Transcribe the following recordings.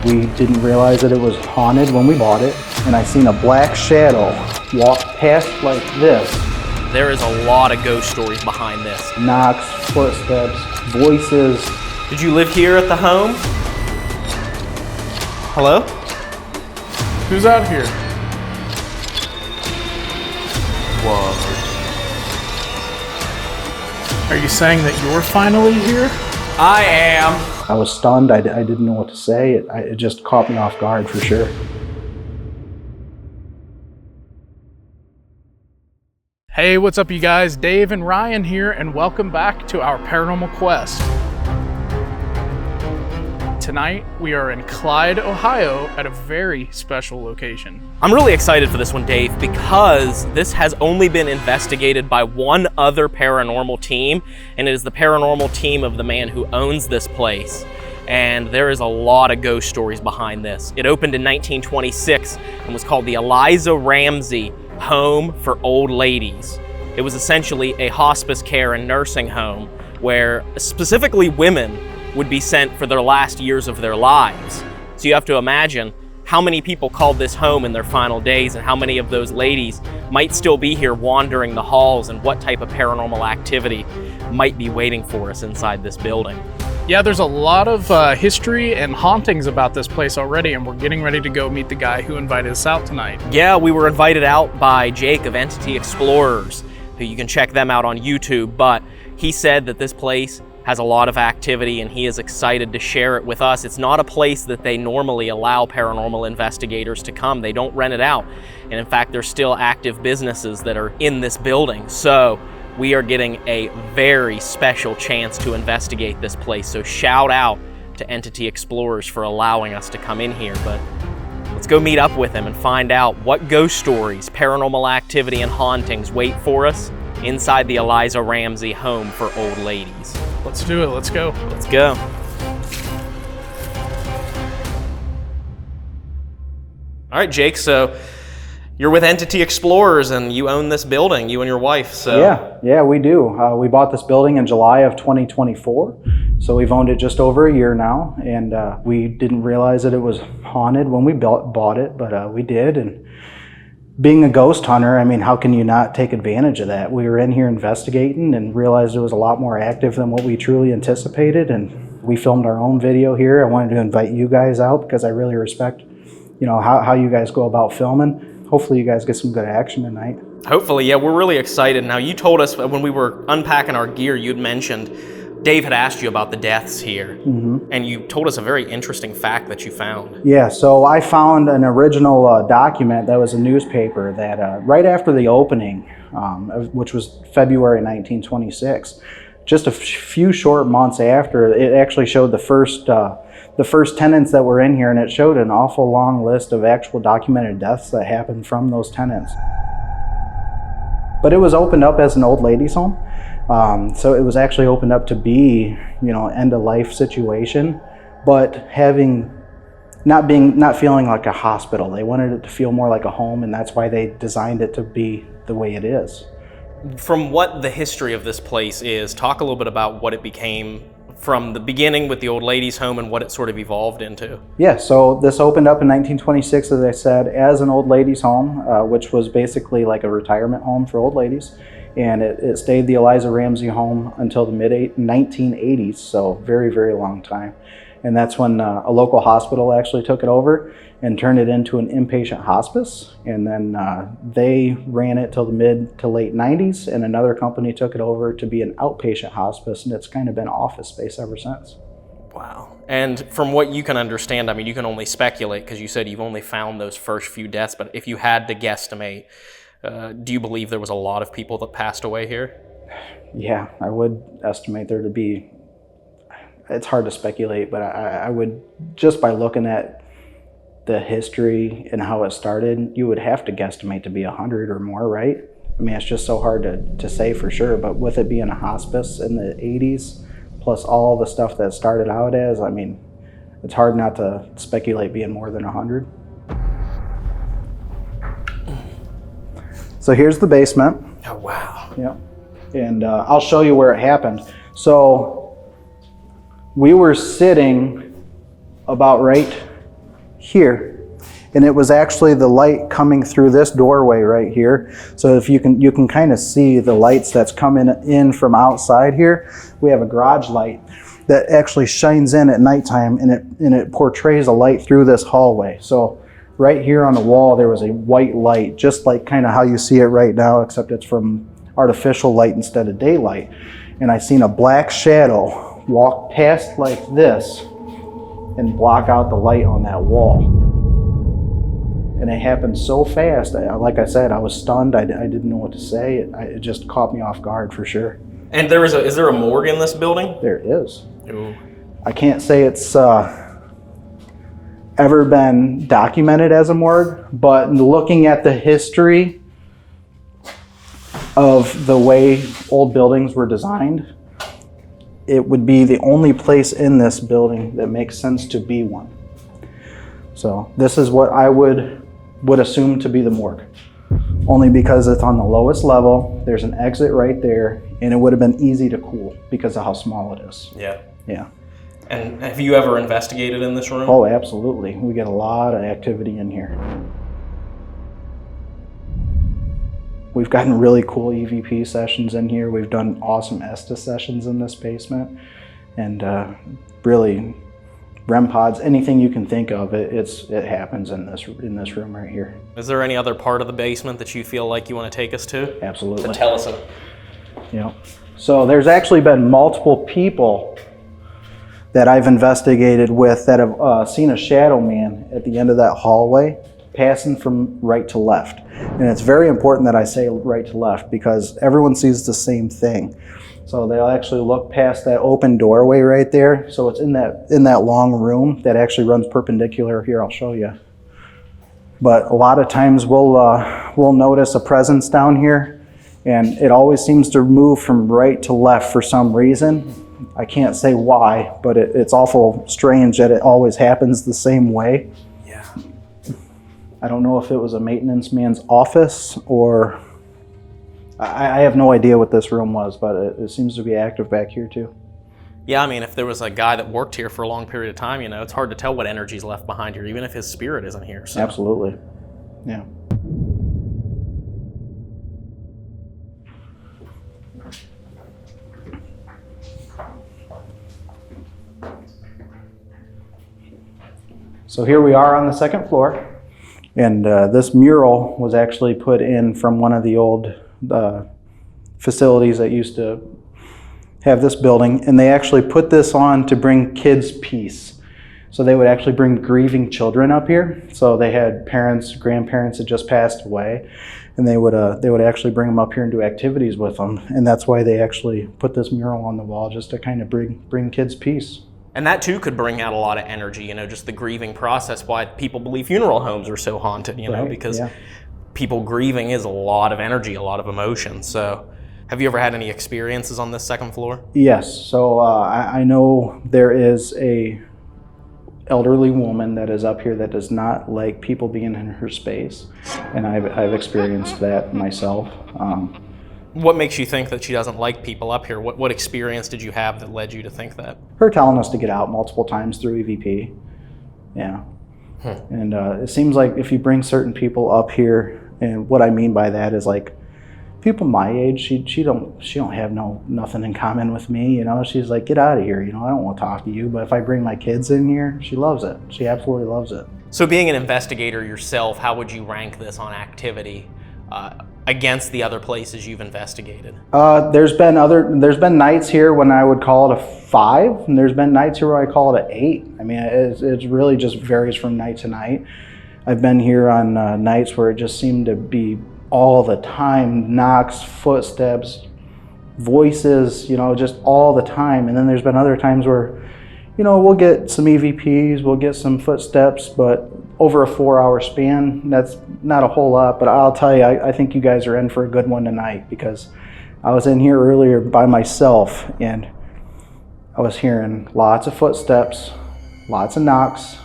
We didn't realize that it was haunted when we bought it, and I seen a black shadow walk past like this. There is a lot of ghost stories behind this. Knocks, footsteps, voices. Did you live here at the home? Hello? Who's out here? Whoa. Are you saying that you're finally here? I am. I was stunned. I didn't know what to say. It just caught me off guard for sure. Hey, what's up you guys? Dave and Ryan here, and welcome back to our paranormal quest. Tonight, we are in Clyde, Ohio at a very special location. I'm really excited for this one, Dave, because this has only been investigated by one other paranormal team, and it is the paranormal team of the man who owns this place. And there is a lot of ghost stories behind this. It opened in 1926 and was called the Eliza Ramsey Home for Old Ladies. It was essentially a hospice care and nursing home where specifically women would be sent for their last years of their lives. So you have to imagine how many people called this home in their final days and how many of those ladies might still be here wandering the halls and what type of paranormal activity might be waiting for us inside this building. Yeah, there's a lot of history and hauntings about this place already, and we're getting ready to go meet the guy who invited us out tonight. Yeah, we were invited out by Jake of Entity Explorers, who you can check them out on YouTube, but he said that this place has a lot of activity and he is excited to share it with us. It's not a place that they normally allow paranormal investigators to come. They don't rent it out. And in fact, there's still active businesses that are in this building. So we are getting a very special chance to investigate this place. So shout out to Entity Explorers for allowing us to come in here. But let's go meet up with him and find out what ghost stories, paranormal activity, and hauntings wait for us inside the Eliza Ramsey Home for Old Ladies. Let's do it, let's go. Let's go. All right, Jake, so you're with Entity Explorers and you own this building, you and your wife, so. Yeah, we do. We bought this building in July of 2024, so we've owned it just over a year now, and we didn't realize that it was haunted when we bought it, but we did. And being a ghost hunter, I mean, how can you not take advantage of that? We were in here investigating and realized it was a lot more active than what we truly anticipated, and we filmed our own video here. I wanted to invite you guys out because I really respect, how you guys go about filming. Hopefully you guys get some good action tonight. Hopefully, yeah, we're really excited. Now, you told us when we were unpacking our gear, you'd mentioned Dave had asked you about the deaths here, and you told us a very interesting fact that you found. Yeah, so I found an original document that was a newspaper that right after the opening, which was February 1926, just a few short months after, it actually showed the first tenants that were in here, and it showed an awful long list of actual documented deaths that happened from those tenants. But it was opened up as an old ladies' home. So it was actually opened up to be, end of life situation, but not feeling like a hospital. They wanted it to feel more like a home, and that's why they designed it to be the way it is. From what the history of this place is, talk a little bit about what it became from the beginning with the old ladies' home and what it sort of evolved into. Yeah, so this opened up in 1926, as I said, as an old ladies' home, which was basically like a retirement home for old ladies. And it stayed the Eliza Ramsey Home until the mid-1980s, so very, very long time. And that's when a local hospital actually took it over and turned it into an inpatient hospice. And then they ran it till the mid to late 90s, and another company took it over to be an outpatient hospice, and it's kind of been office space ever since. Wow. And from what you can understand, I mean, you can only speculate because you said you've only found those first few deaths, but if you had to guesstimate, do you believe there was a lot of people that passed away here? Yeah, I would estimate there to be. It's hard to speculate, but I would, just by looking at the history and how it started, you would have to guesstimate to be 100 or more, right? I mean, it's just so hard to say for sure, but with it being a hospice in the 80s, plus all the stuff that started out as, I mean, it's hard not to speculate being more than 100. So here's the basement. Oh, wow. Yeah. And I'll show you where it happened. So we were sitting about right here. And it was actually the light coming through this doorway right here. So if you can kind of see the lights that's coming in from outside here. We have a garage light that actually shines in at nighttime, and it portrays a light through this hallway. So right here on the wall there was a white light, just like kind of how you see it right now, except it's from artificial light instead of daylight. And I seen a black shadow walk past like this and block out the light on that wall. And it happened so fast. Like I said, I was stunned. I didn't know what to say. It just caught me off guard for sure. And is there a morgue in this building? There is. Ooh. I can't say it's ever been documented as a morgue, but looking at the history of the way old buildings were designed, it would be the only place in this building that makes sense to be one. So this is what I would assume to be the morgue, only because it's on the lowest level. There's an exit right there, and it would have been easy to cool because of how small it is. Yeah. Yeah. And have you ever investigated in this room? Oh, absolutely. We get a lot of activity in here. We've gotten really cool EVP sessions in here. We've done awesome Estes sessions in this basement, and really REM pods, anything you can think of, it happens in this room right here. Is there any other part of the basement that you feel like you want to take us to? Absolutely. To tell us about. Yeah. So there's actually been multiple people that I've investigated with that have seen a shadow man at the end of that hallway passing from right to left. And it's very important that I say right to left because everyone sees the same thing. So they'll actually look past that open doorway right there. So it's in that long room that actually runs perpendicular. Here, I'll show you. But a lot of times we'll notice a presence down here, and it always seems to move from right to left for some reason. I can't say why, but it's awful strange that it always happens the same way. Yeah. I don't know if it was a maintenance man's office or I have no idea what this room was, but it seems to be active back here too. Yeah, I mean, if there was a guy that worked here for a long period of time, it's hard to tell what energy's left behind here, even if his spirit isn't here. So. Absolutely. Yeah. So here we are on the second floor, and this mural was actually put in from one of the old facilities that used to have this building, and they actually put this on to bring kids peace. So they would actually bring grieving children up here. So they had parents, grandparents that just passed away, and they would actually bring them up here and do activities with them. And that's why they actually put this mural on the wall, just to kind of bring kids peace. And that too could bring out a lot of energy, just the grieving process, why people believe funeral homes are so haunted, Right, because yeah. People grieving is a lot of energy, a lot of emotion. So have you ever had any experiences on this second floor? Yes, so I know there is a elderly woman that is up here that does not like people being in her space, and I've experienced that myself. What makes you think that she doesn't like people up here? What experience did you have that led you to think that? Her telling us to get out multiple times through EVP. Yeah. And it seems like if you bring certain people up here, and what I mean by that is like people my age, she don't have nothing in common with me, She's like, get out of here, I don't want to talk to you. But if I bring my kids in here, she loves it. She absolutely loves it. So being an investigator yourself, how would you rank this on activity against the other places you've investigated? There's been nights here when I would call it a 5, and there's been nights here where I call it an 8. I mean, it really just varies from night to night. I've been here on nights where it just seemed to be all the time, knocks, footsteps, voices, just all the time. And then there's been other times where, we'll get some EVPs, we'll get some footsteps, but over a 4-hour span, that's not a whole lot. But I'll tell you, I think you guys are in for a good one tonight, because I was in here earlier by myself, and I was hearing lots of footsteps, lots of knocks,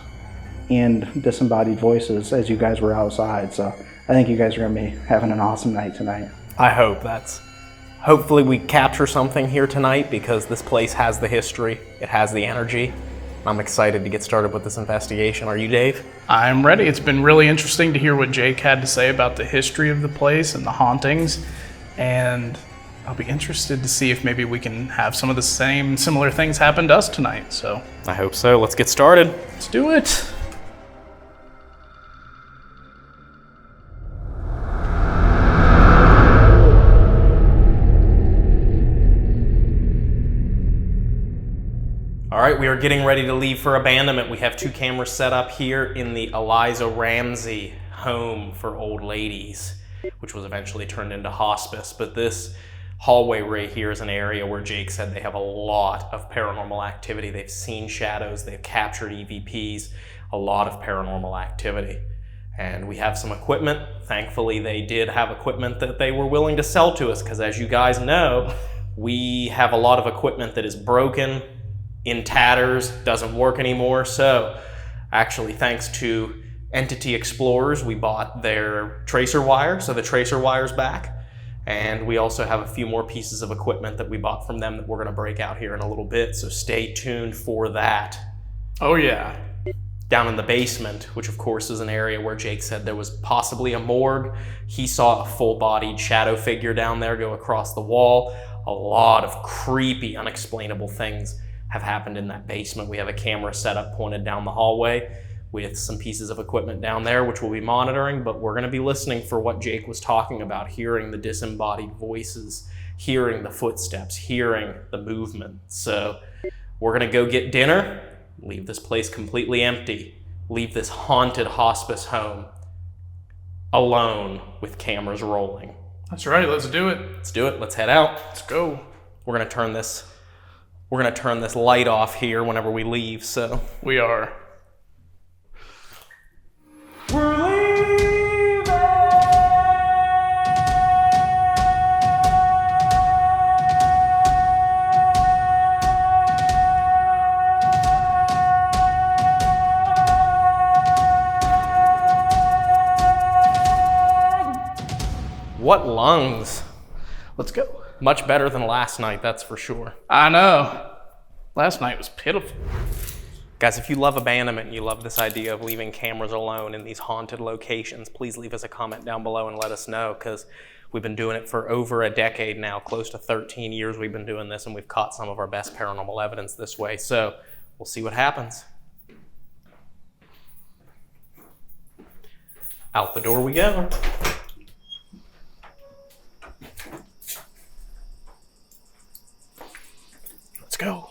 and disembodied voices as you guys were outside. So I think you guys are going to be having an awesome night tonight. I hope hopefully we capture something here tonight, because this place has the history, it has the energy. I'm excited to get started with this investigation. Are you, Dave? I'm ready. It's been really interesting to hear what Jake had to say about the history of the place and the hauntings. And I'll be interested to see if maybe we can have some of the similar things happen to us tonight. So I hope so. Let's get started. let's do it. All right, we are getting ready to leave for abandonment. We have 2 cameras set up here in the Eliza Ramsey Home for old ladies, which was eventually turned into hospice. But this hallway right here is an area where Jake said they have a lot of paranormal activity. They've seen shadows, they've captured EVPs, a lot of paranormal activity. And we have some equipment. Thankfully, they did have equipment that they were willing to sell to us, because as you guys know, we have a lot of equipment that is broken, in tatters, doesn't work anymore. So actually, thanks to Entity Explorers, we bought their tracer wire, so the tracer wire's back. And we also have a few more pieces of equipment that we bought from them that we're gonna break out here in a little bit, so stay tuned for that. Oh yeah. Down in the basement, which of course is an area where Jake said there was possibly a morgue. He saw a full-bodied shadow figure down there go across the wall. A lot of creepy, unexplainable things have happened in that basement. We have a camera set up pointed down the hallway with some pieces of equipment down there, which we'll be monitoring, but we're gonna be listening for what Jake was talking about, hearing the disembodied voices, hearing the footsteps, hearing the movement. So we're gonna go get dinner, leave this place completely empty, leave this haunted hospice home alone with cameras rolling. That's right, let's do it. Let's do it, let's head out. Let's go. We're gonna turn this light off here whenever we leave, so. We are. We're leaving! What lungs? Let's go. Much better than last night, that's for sure. I know. Last night was pitiful. Guys, if you love abandonment and you love this idea of leaving cameras alone in these haunted locations, please leave us a comment down below and let us know, because we've been doing it for over a decade now, close to 13 years we've been doing this, and we've caught some of our best paranormal evidence this way. So we'll see what happens. Out the door we go. Let's go.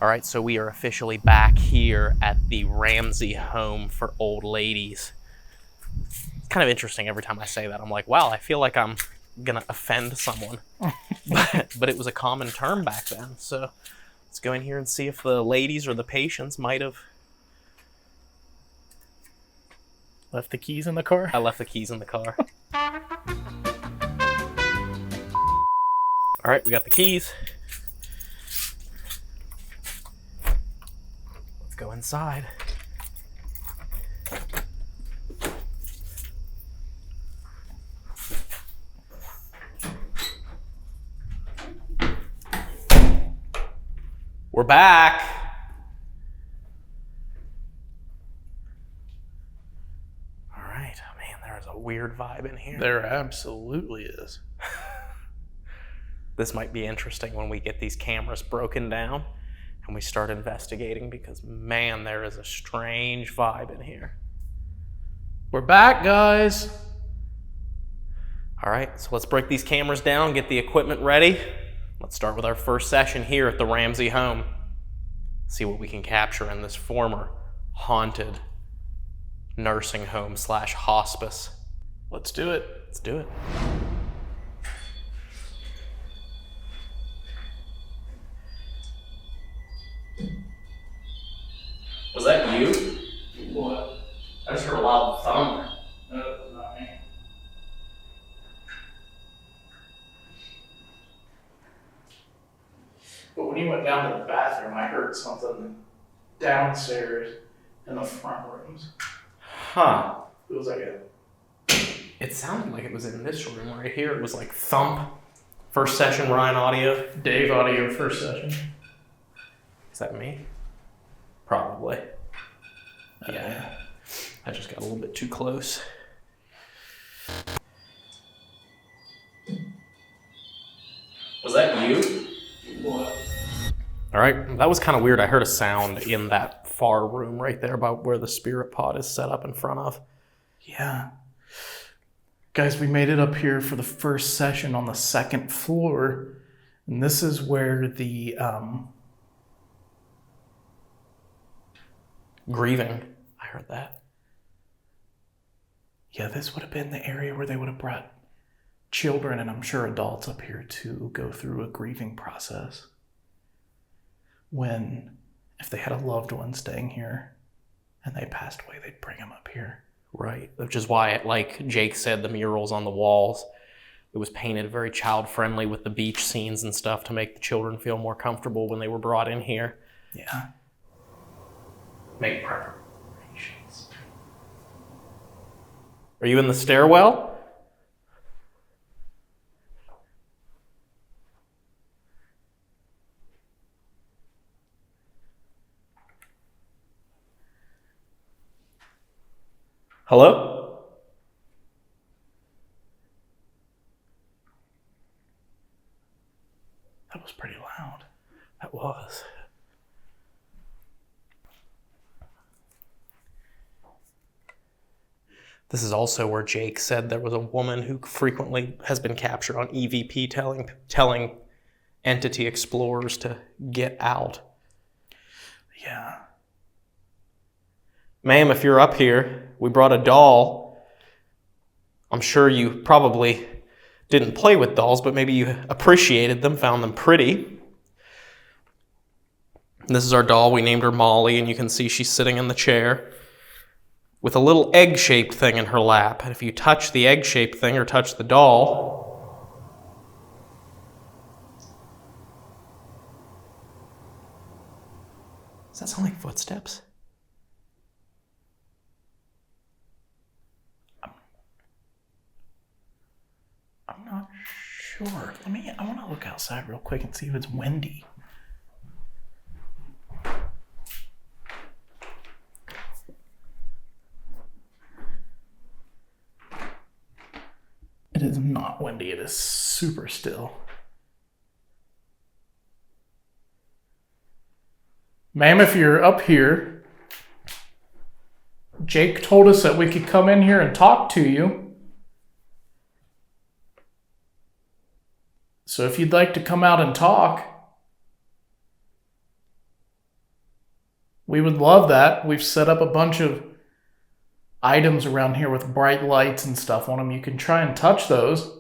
All right, so we are officially back here at the Ramsey Home for old ladies. It's kind of interesting every time I say that. I'm like, wow, I feel like I'm gonna offend someone. but it was a common term back then. So let's go in here and see if the ladies or the patients might have Left the keys in the car? I left the keys in the car. All right, we got the keys. Let's go inside. We're back. All right, man, there's a weird vibe in here. There absolutely is. This might be interesting when we get these cameras broken down and we start investigating because, man, there is a strange vibe in here. We're back, guys. All right, so let's break these cameras down, get the equipment ready. Let's start with our first session here at the Ramsey home. See what we can capture in this former haunted nursing home / hospice. Let's do it. Let's do it. Was that you? What? I just heard a loud thump. No, not me. But when you went down to the bathroom, I heard something downstairs in the front rooms. Huh. It was like It sounded like it was in this room right here. It was like thump. First session, Ryan audio. Dave audio first session. Is that me? Probably. Yeah. I just got a little bit too close. Was that you? What? All right, that was kind of weird. I heard a sound in that far room right there about where the spirit pod is set up in front of. Yeah. Guys, we made it up here for the first session on the second floor. And this is where the Grieving. I heard that. yeah, this would have been the area where they would have brought children and I'm sure adults up here to go through a grieving process. If they had a loved one staying here and they passed away, they'd bring them up here. Right, which is why, like Jake said, the murals on the walls, it was painted very child-friendly with the beach scenes and stuff to make the children feel more comfortable when they were brought in here. Yeah. Make preparations. Are you in the stairwell? Hello? That was pretty loud. That was. This is also where Jake said there was a woman who frequently has been captured on EVP telling entity explorers to get out. Yeah. Ma'am, if you're up here, we brought a doll. I'm sure you probably didn't play with dolls, but maybe you appreciated them, found them pretty. This is our doll. We named her Molly, and you can see she's sitting in the chair with a little egg-shaped thing in her lap. And if you touch the egg-shaped thing or touch the doll, does that sound like footsteps? I'm not sure. I want to look outside real quick and see if it's windy. It is not windy. It is super still. Ma'am, if you're up here, Jake told us that we could come in here and talk to you. So if you'd like to come out and talk, we would love that. We've set up a bunch of items around here with bright lights and stuff on them. You can try and touch those.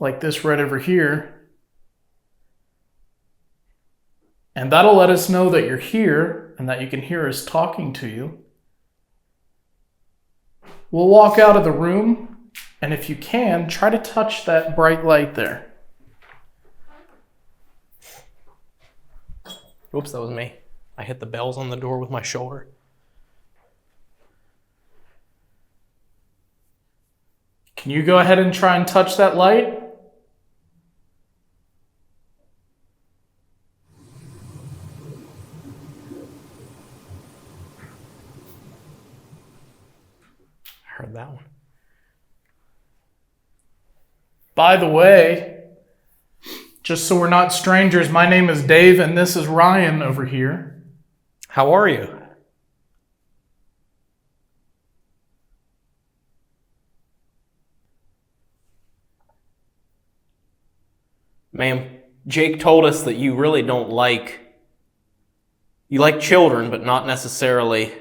Like this right over here. And that'll let us know that you're here and that you can hear us talking to you. We'll walk out of the room, and if you can, try to touch that bright light there. Oops, that was me. I hit the bells on the door with my shoulder. Can you go ahead and try and touch that light? I heard that one. By the way, just so we're not strangers, my name is Dave and this is Ryan over here. How are you? Ma'am, Jake told us that you really don't like... You like children, but not necessarily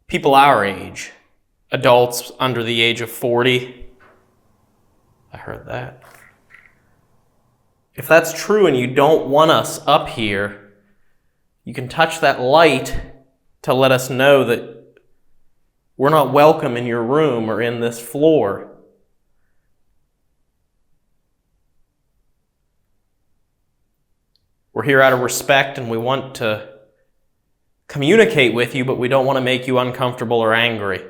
people our age. Adults under the age of 40. I heard that. If that's true and you don't want us up here, you can touch that light to let us know that we're not welcome in your room or in this floor. We're here out of respect and we want to communicate with you, but we don't want to make you uncomfortable or angry.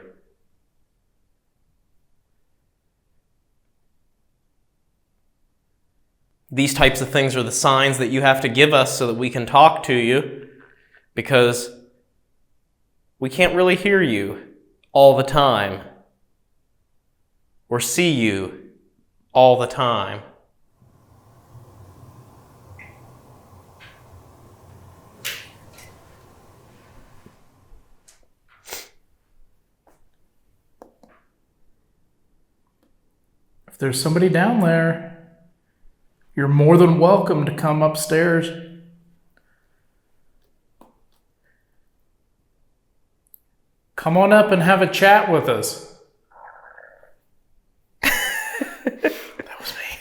These types of things are the signs that you have to give us so that we can talk to you, because we can't really hear you all the time or see you all the time. If there's somebody down there, you're more than welcome to come upstairs. Come on up and have a chat with us. That was me.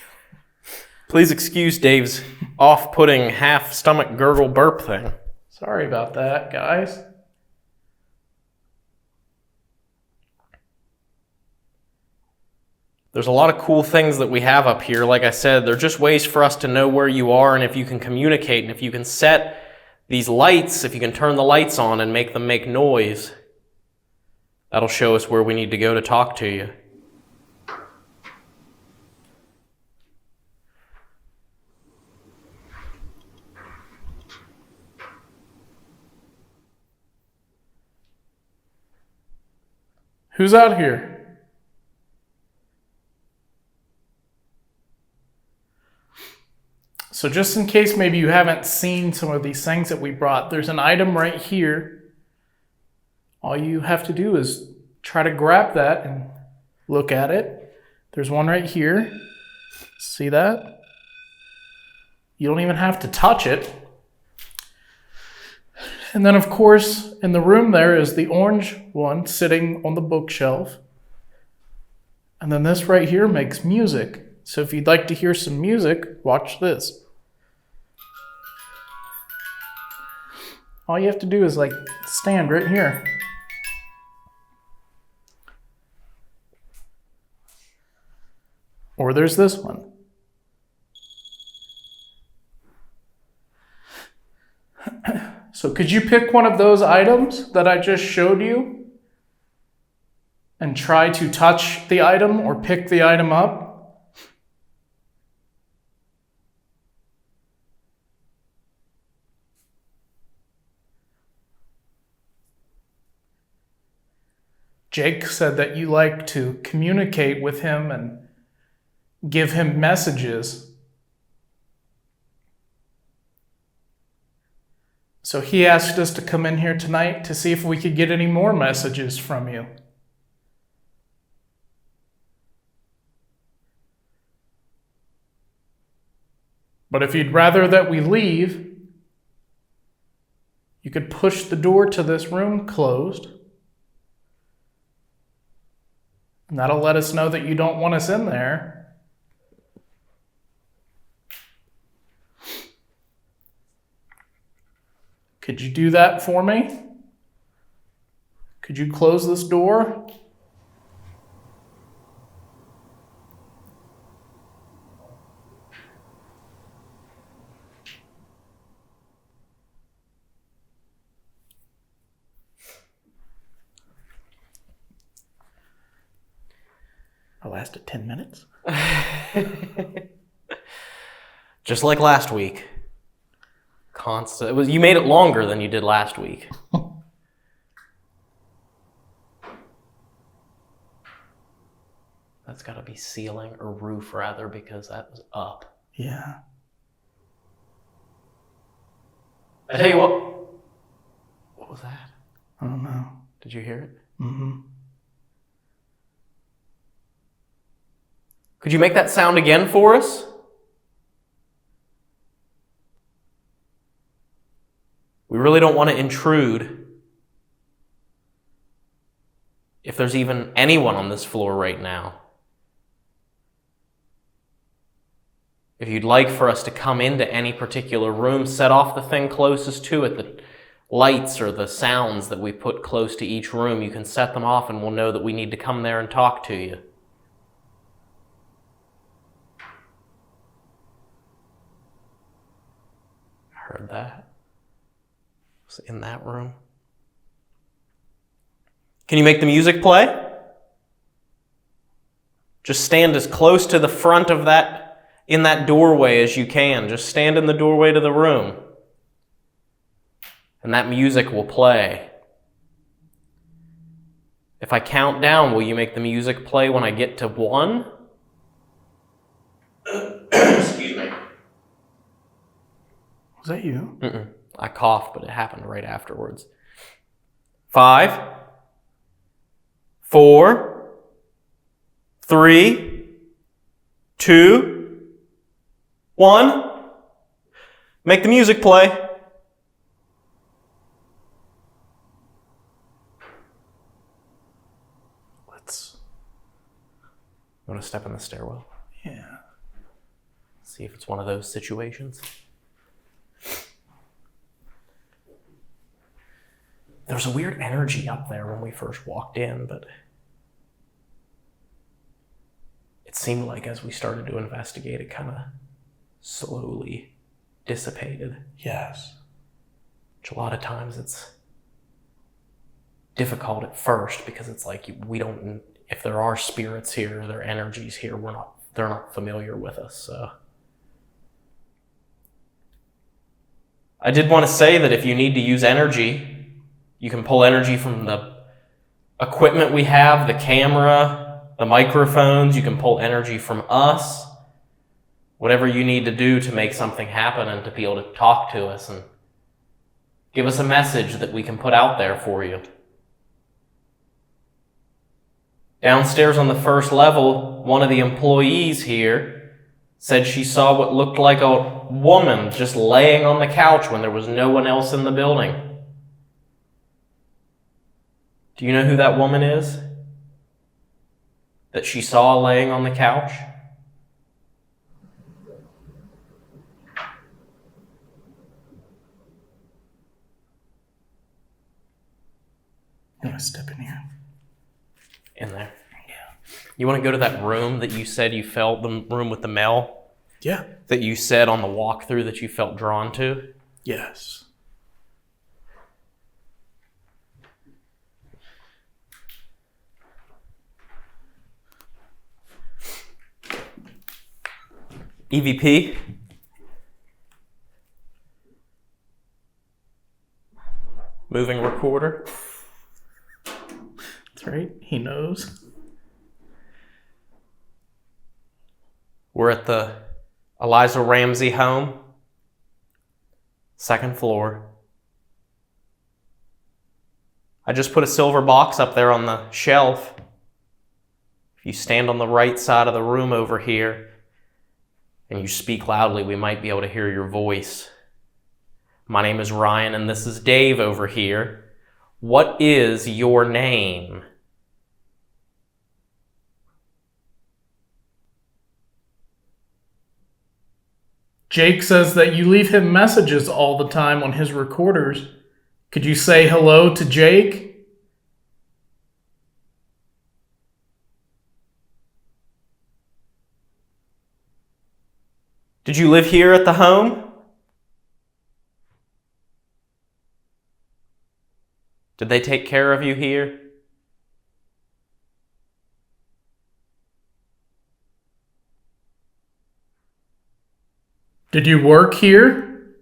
Please excuse Dave's off-putting half-stomach gurgle burp thing. Sorry about that, guys. There's a lot of cool things that we have up here. Like I said, they're just ways for us to know where you are and if you can communicate. And if you can set these lights, if you can turn the lights on and make them make noise, that'll show us where we need to go to talk to you. Who's out here? So just in case maybe you haven't seen some of these things that we brought, there's an item right here. All you have to do is try to grab that and look at it. There's one right here. See that? You don't even have to touch it. And then of course, in the room there is the orange one sitting on the bookshelf. And then this right here makes music. So if you'd like to hear some music, watch this. All you have to do is like stand right here. Or there's this one. So could you pick one of those items that I just showed you and try to touch the item or pick the item up? Jake said that you like to communicate with him and give him messages. So he asked us to come in here tonight to see if we could get any more messages from you. But if you'd rather that we leave, you could push the door to this room closed. And that'll let us know that you don't want us in there. Could you do that for me? Could you close this door? I lasted 10 minutes. Just like last week. Constant. You made it longer than you did last week. That's got to be ceiling or roof rather, because that was up. Yeah. I tell you what. What was that? I don't know. Did you hear it? Mm-hmm. Could you make that sound again for us? We really don't want to intrude. If there's even anyone on this floor right now. If you'd like for us to come into any particular room, set off the thing closest to it, the lights or the sounds that we put close to each room. You can set them off and we'll know that we need to come there and talk to you. Heard that. It was in that room. Can you make the music play? Just stand as close to the front of that, in that doorway as you can. Just stand in the doorway to the room. And that music will play. If I count down, will you make the music play when I get to 1? Excuse me. Was that you? Mm-mm. I coughed, but it happened right afterwards. 5, 4, 3, 2, 1. Make the music play. Want to step in the stairwell? Yeah. See if it's one of those situations. There was a weird energy up there when we first walked in, but it seemed like as we started to investigate, it kind of slowly dissipated. Yes. Which a lot of times it's difficult at first because it's like we don't, if there are spirits here, there are energies here, they're not familiar with us, so. I did want to say that if you need to use energy, you can pull energy from the equipment we have, the camera, the microphones. You can pull energy from us. Whatever you need to do to make something happen and to be able to talk to us and give us a message that we can put out there for you. Downstairs on the first level, one of the employees here said she saw what looked like a woman just laying on the couch when there was no one else in the building. Do you know who that woman is? That she saw laying on the couch? I'm going to step in here. In there. Yeah. You want to go to that room that you said you felt, the room with the Mel? Yeah. That you said on the walkthrough that you felt drawn to? Yes. EVP? Moving recorder? That's right. He knows. We're at the Eliza Ramsey Home, 2nd floor. I just put a silver box up there on the shelf. If you stand on the right side of the room over here and you speak loudly, we might be able to hear your voice. My name is Ryan and this is Dave over here. What is your name? Jake says that you leave him messages all the time on his recorders. Could you say hello to Jake? Did you live here at the home? Did they take care of you here? Did you work here?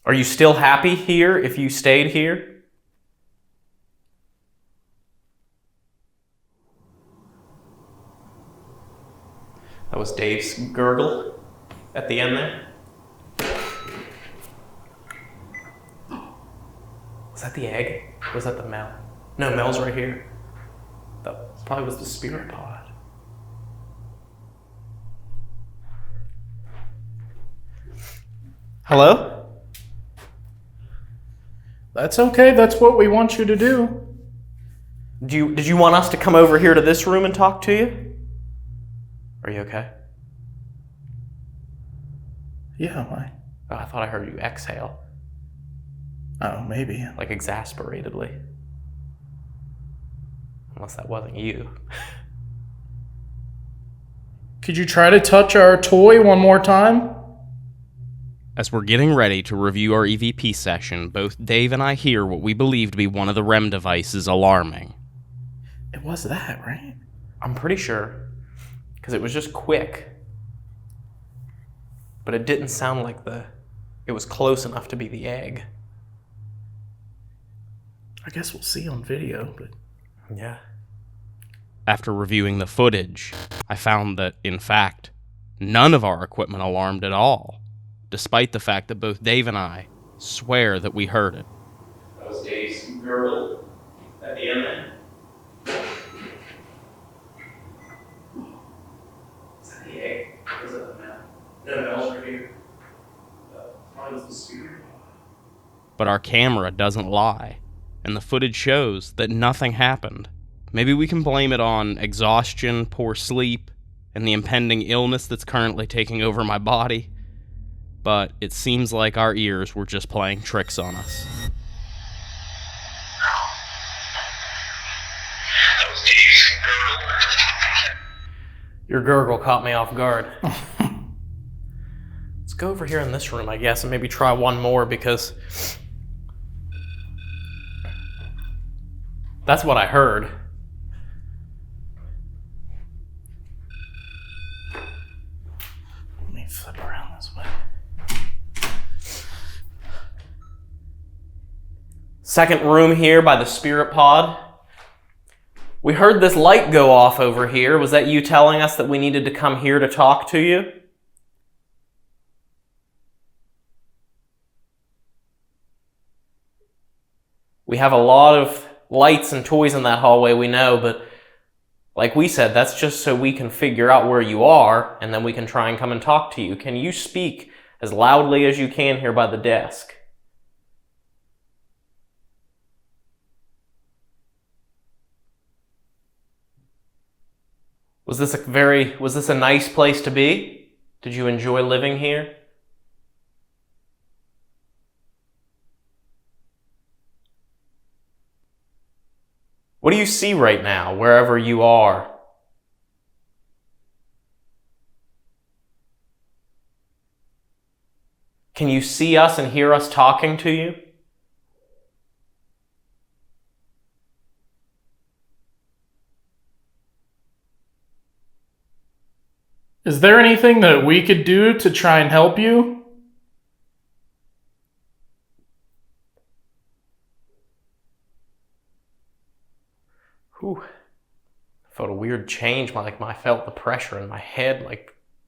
Are you still happy here if you stayed here? That was Dave's gurgle at the end there. Was that the egg? Or was that the Mel? No, Mel's right here. That probably was the spirit pod. Hello? That's okay. That's what we want you to do. Did you want us to come over here to this room and talk to you? Are you okay? Yeah, why? Oh, I thought I heard you exhale, Oh, maybe. like exasperatedly. Unless that wasn't you. Could you try to touch our toy one more time? As we're getting ready to review our EVP session, both Dave and I hear what we believe to be one of the REM devices alarming. It was that, right? I'm pretty sure, because it was just quick. But it didn't sound like it was close enough to be the egg. I guess we'll see on video, but... Yeah. After reviewing the footage, I found that, in fact, none of our equipment alarmed at all, despite the fact that both Dave and I swear that we heard it. That was Dave's gurgle at the end there. Is that the egg? Or is that the Mel? No, Mel's right here. Probably was the spirit. But our camera doesn't lie, and the footage shows that nothing happened. Maybe we can blame it on exhaustion, poor sleep, and the impending illness that's currently taking over my body. But it seems like our ears were just playing tricks on us. Your gurgle caught me off guard. Let's go over here in this room, I guess, and maybe try one more, because that's what I heard. Let me flip around this way. Second room here by the spirit pod. We heard this light go off over here. Was that you telling us that we needed to come here to talk to you? We have a lot of lights and toys in that hallway, we know, but like we said, that's just so we can figure out where you are, and then we can try and come and talk to you. Can you speak as loudly as you can here by the desk? Was this a nice place to be? Did you enjoy living here? What do you see right now, wherever you are? Can you see us and hear us talking to you? Is there anything that we could do to try and help you? Whew. I felt a weird change, I felt the pressure in my head,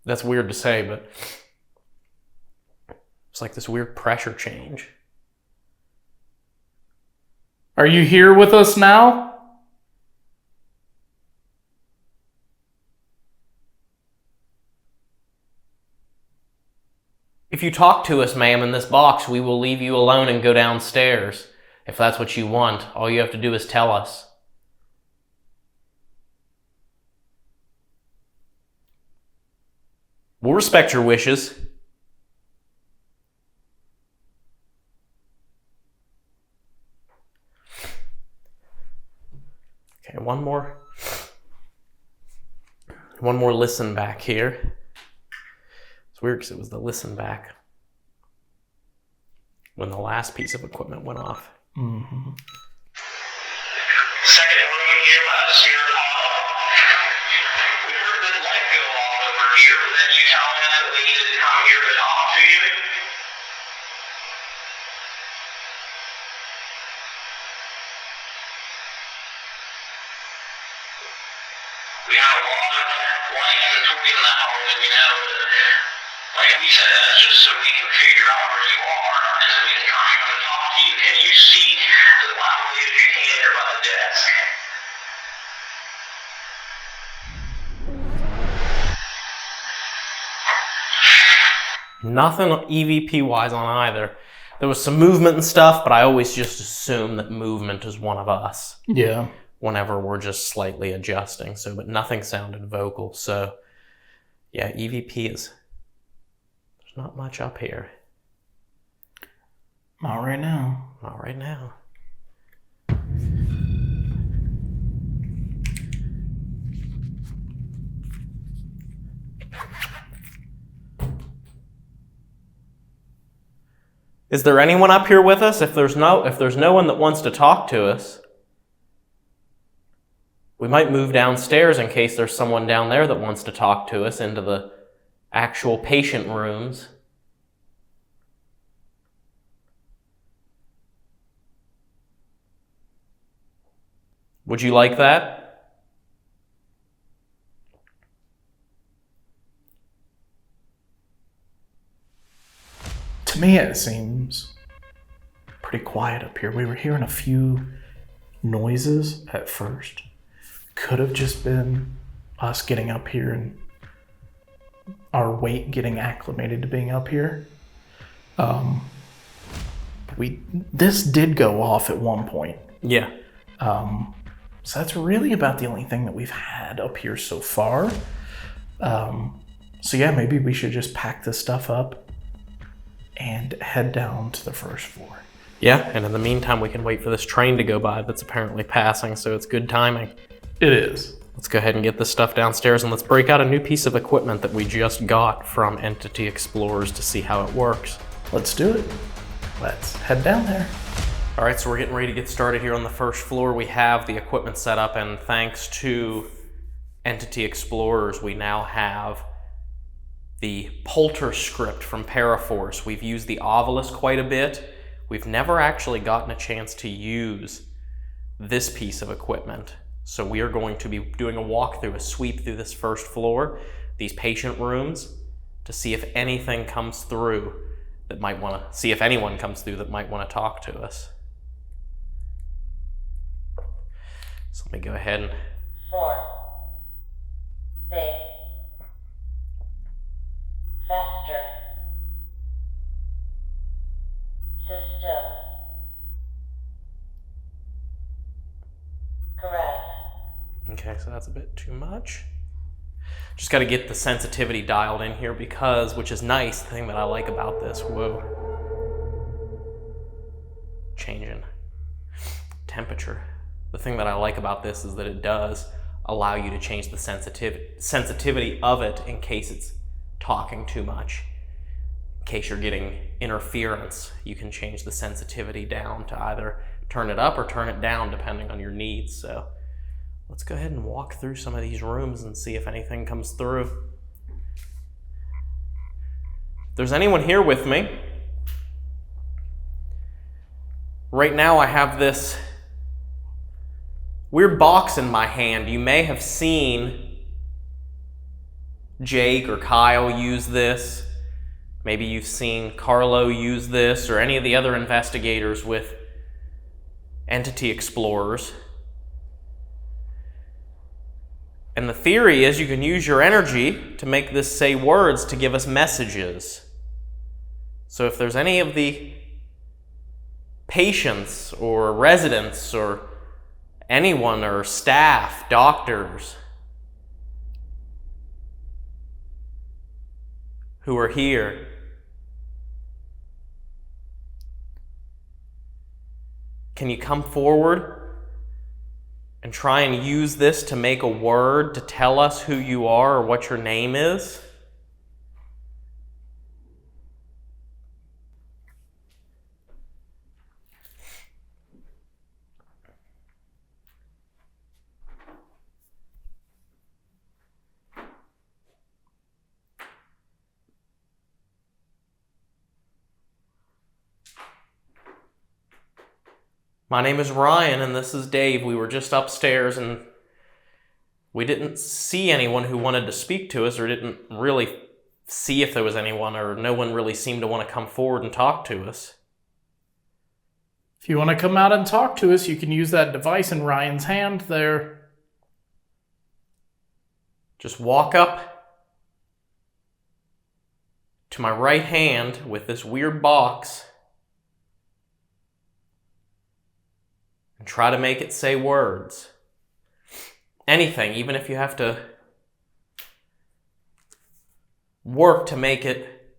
that's weird to say, but it's like this weird pressure change. Are you here with us now? If you talk to us, ma'am, in this box, we will leave you alone and go downstairs. If that's what you want, all you have to do is tell us. We'll respect your wishes. one more listen back here. It's weird because it was the listen back when the last piece of equipment went off. Mm-hmm. Second room here by the spirit hall. We heard the light go off over here, but then you tell us that we needed to come here to talk to you. We have a lot of lights and toys in that hallway, we know, but like we said, that's just so we can figure out where you are, and so we can come here to talk to you. Can you see as loudly as you can here by the desk? Nothing EVP-wise on either. There was some movement and stuff, but I always just assume that movement is one of us. Yeah. Whenever we're just slightly adjusting. So, but nothing sounded vocal. So, yeah, EVP is, there's not much up here. Not right now. Not right now. Is there anyone up here with us? If there's no one that wants to talk to us, we might move downstairs in case there's someone down there that wants to talk to us into the actual patient rooms. Would you like that? To me, it seems pretty quiet up here. We were hearing a few noises at first. Could have just been us getting up here and our weight getting acclimated to being up here. This did go off at one point. Yeah. So that's really about the only thing that we've had up here so far. So yeah, maybe we should just pack this stuff up and head down to the first floor. Yeah, and in the meantime, we can wait for this train to go by that's apparently passing, so it's good timing. It is. Let's go ahead and get this stuff downstairs, and let's break out a new piece of equipment that we just got from Entity Explorers to see how it works. Let's do it. Let's head down there. All right, so we're getting ready to get started here on the first floor. We have the equipment set up, and thanks to Entity Explorers, we now have the Polter script from Paraforce. We've used the Ovilus quite a bit. We've never actually gotten a chance to use this piece of equipment. So we are going to be doing a walkthrough, a sweep through this first floor, these patient rooms, to see if anything comes through that might want to, see if anyone comes through that might want to talk to us. So let me go ahead and... 4, 6, faster, system, correct. Okay, so that's a bit too much. Just got to get the sensitivity dialed in here because, which is nice, the thing that I like about this, whoa. Changing temperature. The thing that I like about this is that it does allow you to change the sensitivity of it in case it's talking too much. In case you're getting interference, you can change the sensitivity down to either turn it up or turn it down depending on your needs. So let's go ahead and walk through some of these rooms and see if anything comes through. If there's anyone here with me, right now I have this weird box in my hand. You may have seen Jake or Kyle use this. Maybe you've seen Carlo use this or any of the other investigators with Entity Explorers. And the theory is you can use your energy to make this say words to give us messages. So if there's any of the patients or residents or anyone or staff, doctors who are here, can you come forward and try and use this to make a word to tell us who you are or what your name is. My name is Ryan, and this is Dave. We were just upstairs, and we didn't see anyone who wanted to speak to us, or didn't really see if there was anyone, or no one really seemed to want to come forward and talk to us. If you want to come out and talk to us, you can use that device in Ryan's hand there. Just walk up to my right hand with this weird box and try to make it say words. Anything, even if you have to work to make it,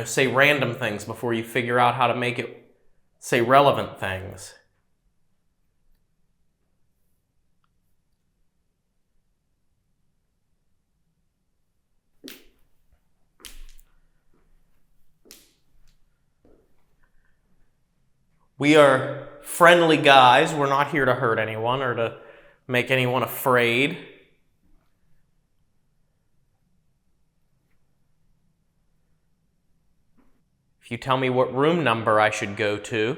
say random things before you figure out how to make it say relevant things. We are friendly guys. We're not here to hurt anyone or to make anyone afraid. If you tell me what room number I should go to,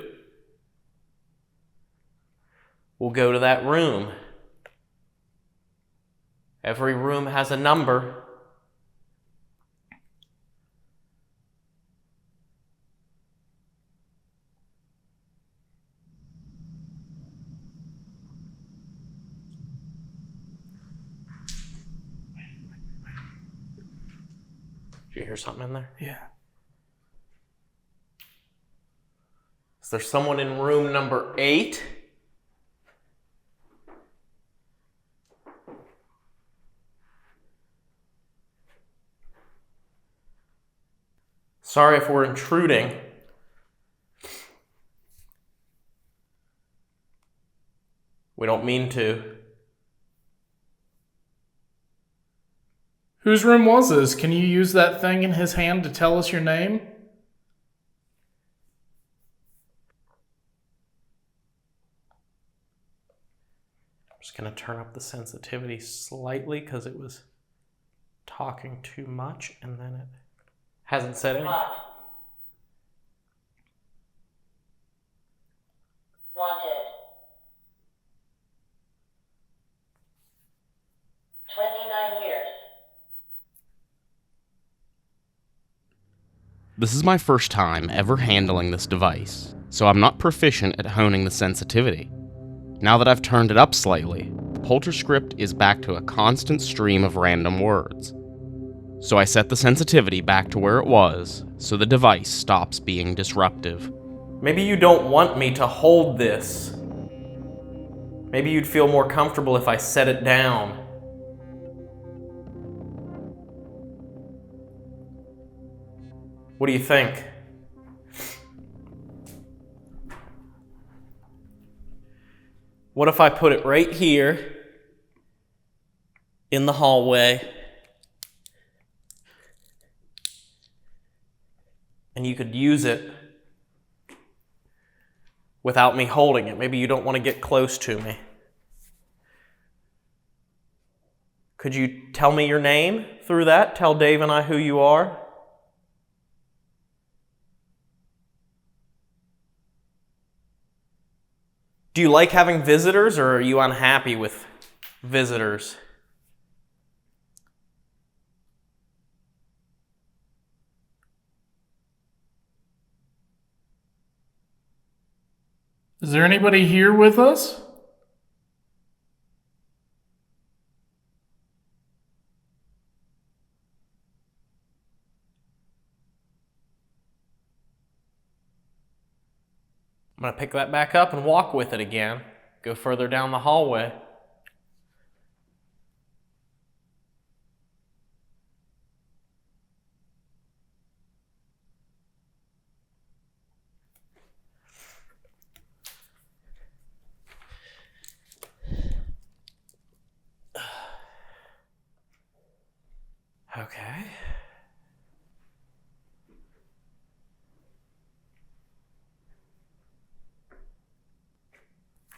we'll go to that room. Every room has a number. Did you hear something in there? Yeah. Is there someone in room number 8? Sorry if we're intruding. We don't mean to. Whose room was this? Can you use that thing in his hand to tell us your name? I'm just going to turn up the sensitivity slightly because it was talking too much, and then it hasn't said anything. Wanted. 29 years. This is my first time ever handling this device, so I'm not proficient at honing the sensitivity. Now that I've turned it up slightly, the polterscript is back to a constant stream of random words. So I set the sensitivity back to where it was, so the device stops being disruptive. Maybe you don't want me to hold this. Maybe you'd feel more comfortable if I set it down. What do you think? What if I put it right here in the hallway and you could use it without me holding it? Maybe you don't want to get close to me. Could you tell me your name through that? Tell Dave and I who you are? Do you like having visitors, or are you unhappy with visitors? Is there anybody here with us? I'm going to pick that back up and walk with it again. Go further down the hallway.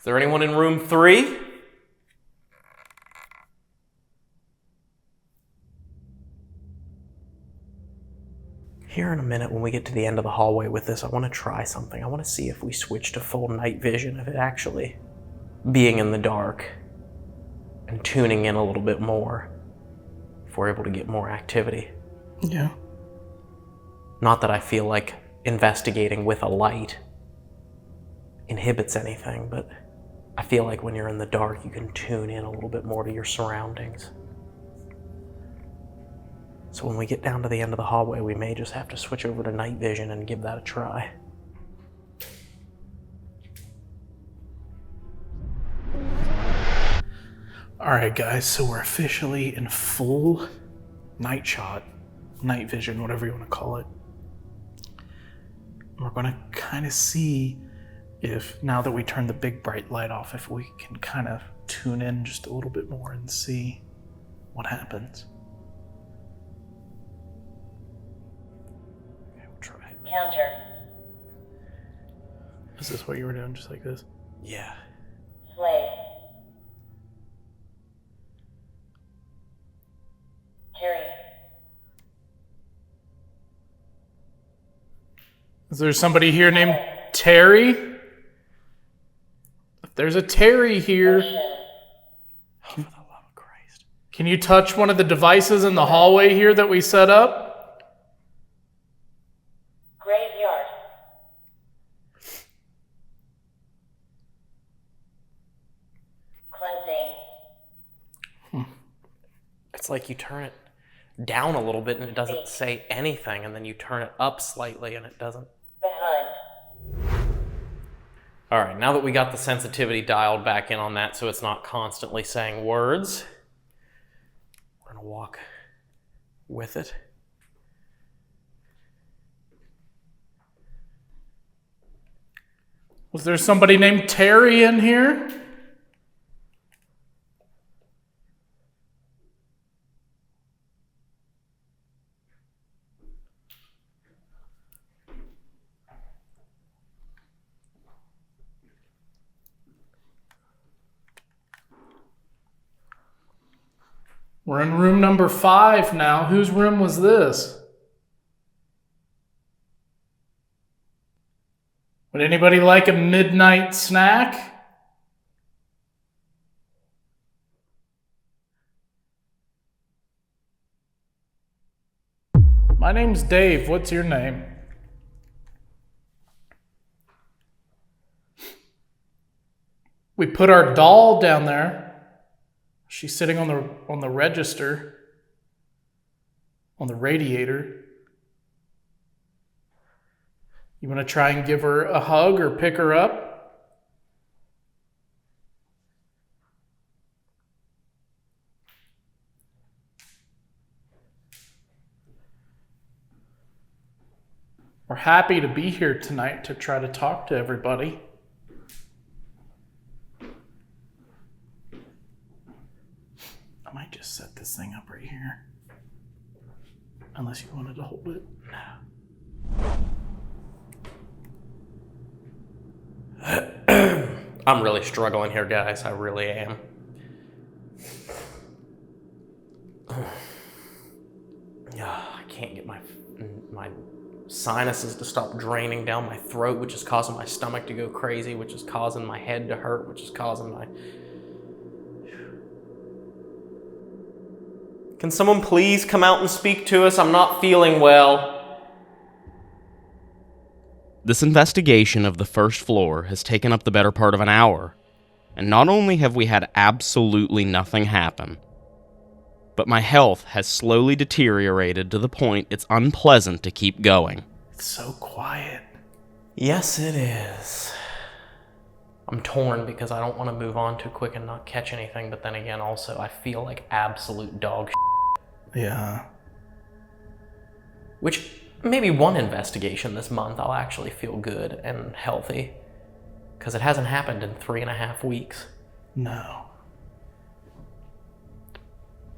Is there anyone in room 3? Here in a minute, when we get to the end of the hallway with this, I want to try something. I want to see if we switch to full night vision, if it actually being in the dark and tuning in a little bit more, if we're able to get more activity. Yeah. Not that I feel like investigating with a light inhibits anything, but I feel like when you're in the dark, you can tune in a little bit more to your surroundings. So when we get down to the end of the hallway, we may just have to switch over to night vision and give that a try. Alright guys, so we're officially in full night shot, night vision, whatever you want to call it. We're going to kind of see if, now that we turn the big bright light off, if we can kind of tune in just a little bit more and see what happens. Okay, we'll try it. Counter. Is this what you were doing, just like this? Yeah. Slave. Terry. Is there somebody here named Terry? If there's a Terry here, For the love of Christ. can you touch one of the devices in the hallway here that we set up? Graveyard. Cleansing. It's like you turn it down a little bit and it doesn't say anything, and then you turn it up slightly and it doesn't. Behind. All right, now that we got the sensitivity dialed back in on that so it's not constantly saying words, we're gonna walk with it. Was there somebody named Terry in here? We're in room number 5 now. Whose room was this? Would anybody like a midnight snack? My name's Dave. What's your name? We put our doll down there. She's sitting on the register, on the radiator. You want to try and give her a hug or pick her up? We're happy to be here tonight to try to talk to everybody. I might just set this thing up right here. Unless you wanted to hold it. I'm really struggling here, guys. I really am. I can't get my sinuses to stop draining down my throat, which is causing my stomach to go crazy, which is causing my head to hurt, which is causing my... Can someone please come out and speak to us? I'm not feeling well. This investigation of the first floor has taken up the better part of an hour, and not only have we had absolutely nothing happen, but my health has slowly deteriorated to the point it's unpleasant to keep going. It's so quiet. Yes, it is. I'm torn because I don't want to move on too quick and not catch anything, but then again, also, I feel like absolute dog shit. Yeah. Which, maybe one investigation this month, I'll actually feel good and healthy. Because it hasn't happened in 3.5 weeks. No.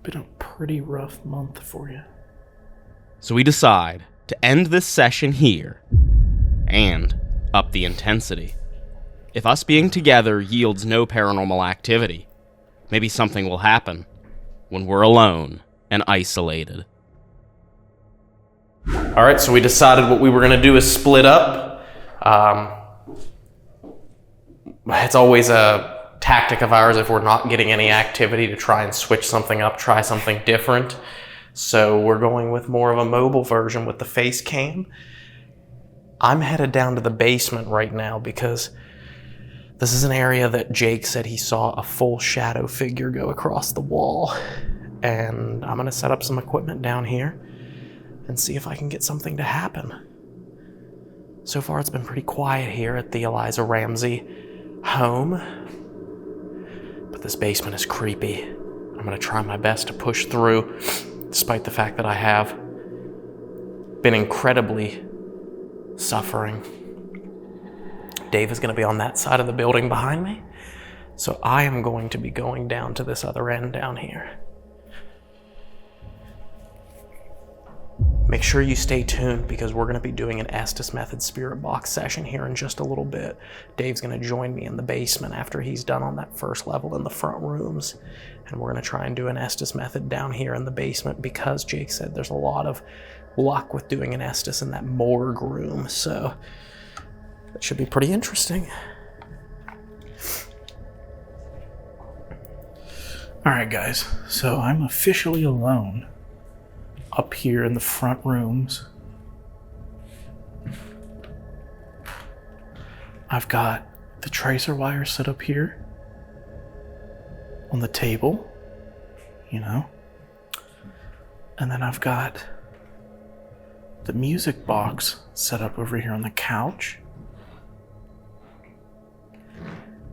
Been a pretty rough month for you. So we decide to end this session here and up the intensity. If us being together yields no paranormal activity, maybe something will happen when we're alone and isolated. All right, so we decided what we were gonna do is split up. It's always a tactic of ours if we're not getting any activity to try and switch something up, try something different. So we're going with more of a mobile version with the face cam. I'm headed down to the basement right now because this is an area that Jake said he saw a full shadow figure go across the wall. And I'm gonna set up some equipment down here and see if I can get something to happen. So far it's been pretty quiet here at the Eliza Ramsey Home, but this basement is creepy. I'm gonna try my best to push through, despite the fact that I have been incredibly suffering. Dave is gonna be on that side of the building behind me, so I am going to be going down to this other end down here. Make sure you stay tuned because we're gonna be doing an Estes method spirit box session here in just a little bit. Dave's gonna join me in the basement after he's done on that first level in the front rooms. And we're gonna try and do an Estes method down here in the basement because Jake said there's a lot of luck with doing an Estes in that morgue room. So that should be pretty interesting. All right, guys, so I'm officially alone up here in the front rooms. I've got the tracer wire set up here on the table, you know, and then I've got the music box set up over here on the couch,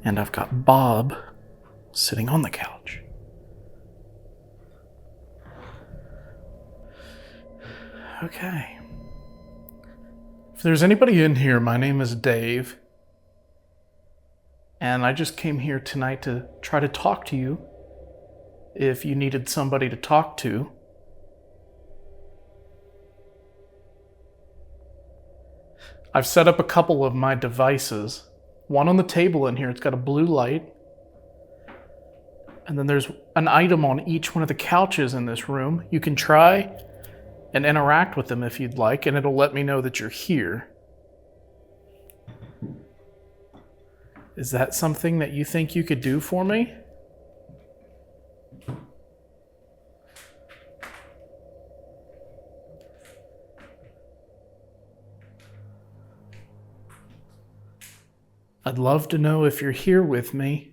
and I've got Bob sitting on the couch. Okay. If there's anybody in here, my name is Dave. And I just came here tonight to try to talk to you if you needed somebody to talk to. I've set up a couple of my devices. One on the table in here, it's got a blue light. And then there's an item on each one of the couches in this room. You can try and interact with them if you'd like, and it'll let me know that you're here. Is that something that you think you could do for me? I'd love to know if you're here with me.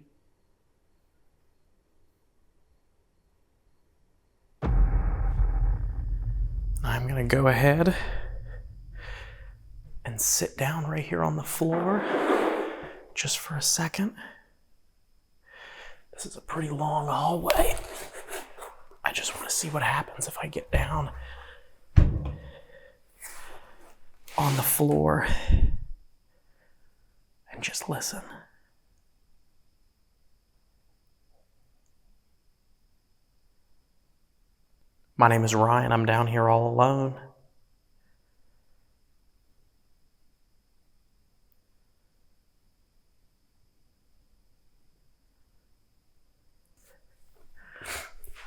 I'm gonna go ahead and sit down right here on the floor just for a second. This is a pretty long hallway. I just want to see what happens if I get down on the floor and just listen. My name is Ryan. I'm down here all alone.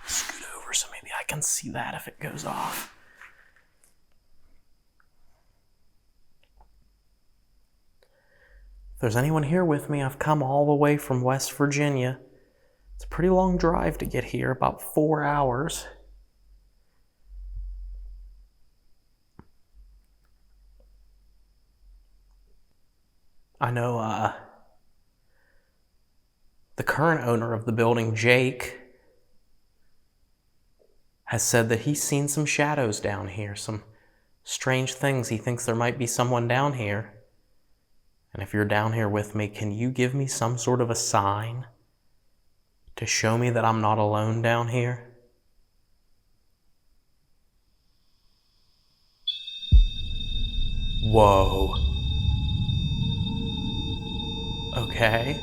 Scoot over so maybe I can see that if it goes off. If there's anyone here with me, I've come all the way from West Virginia. It's a pretty long drive to get here, about 4 hours. I know the current owner of the building, Jake, has said that he's seen some shadows down here, some strange things. He thinks there might be someone down here. And if you're down here with me, can you give me some sort of a sign to show me that I'm not alone down here? Whoa. Okay.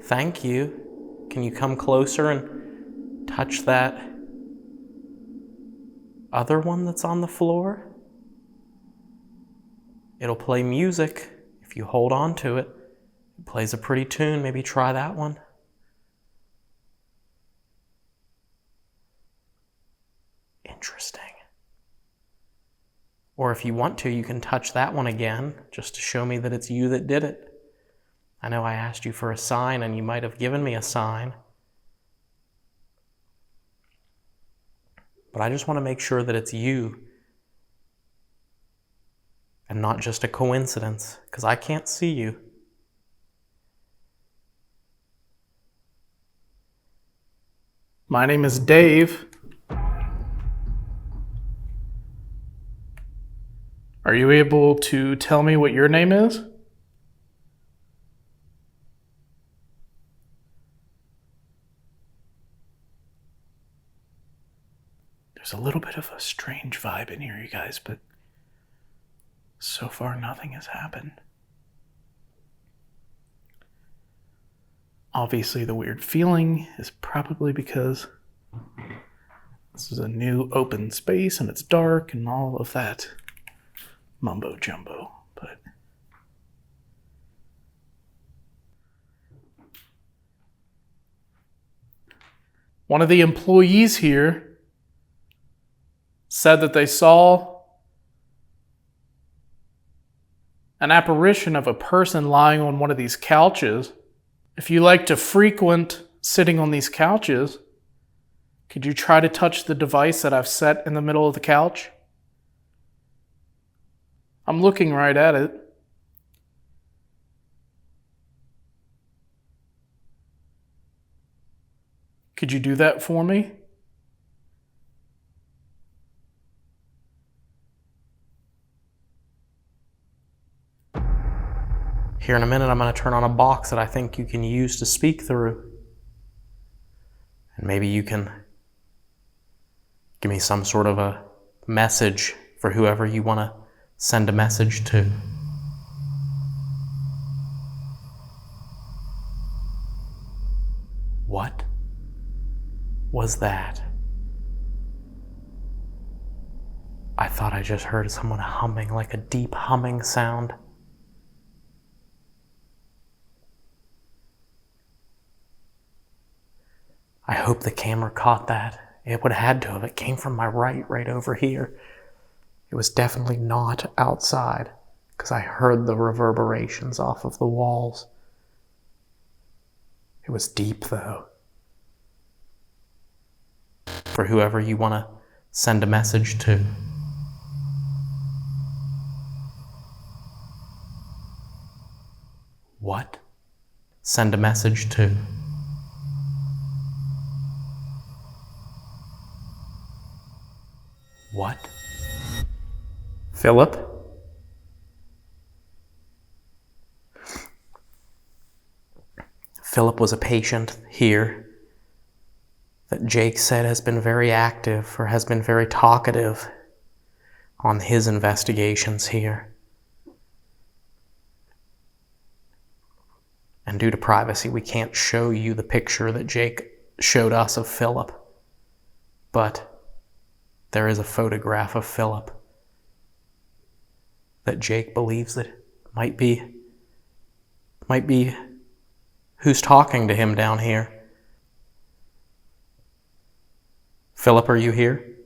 Thank you. Can you come closer and touch that other one that's on the floor? it'll play music if you hold on to it. It plays a pretty tune. Maybe try that one. Interesting. Or if you want to, you can touch that one again, just to show me that it's you that did it. I know I asked you for a sign, and you might have given me a sign. But I just want to make sure that it's you and not just a coincidence, because I can't see you. My name is Dave. Are you able to tell me what your name is? There's a little bit of a strange vibe in here, you guys, but so far nothing has happened. Obviously, the weird feeling is probably because this is a new open space and it's dark and all of that mumbo jumbo, but one of the employees here said that they saw an apparition of a person lying on one of these couches. If you like to frequent sitting on these couches, could you try to touch the device that I've set in the middle of the couch? I'm looking right at it. Could you do that for me? Here in a minute, I'm going to turn on a box that I think you can use to speak through. And maybe you can give me some sort of a message for whoever you want to send a message to. What was that? I thought I just heard someone humming, like a deep humming sound. I hope the camera caught that. It would have had to have. It came from my right over here. It was definitely not outside, because I heard the reverberations off of the walls. It was deep, though. For whoever you want to send a message to. What? Send a message to. What? Philip? Philip was a patient here that Jake said has been very active or has been very talkative on his investigations here. And due to privacy, we can't show you the picture that Jake showed us of Philip. But there is a photograph of Philip that Jake believes that might be who's talking to him down here. Philip, are you here?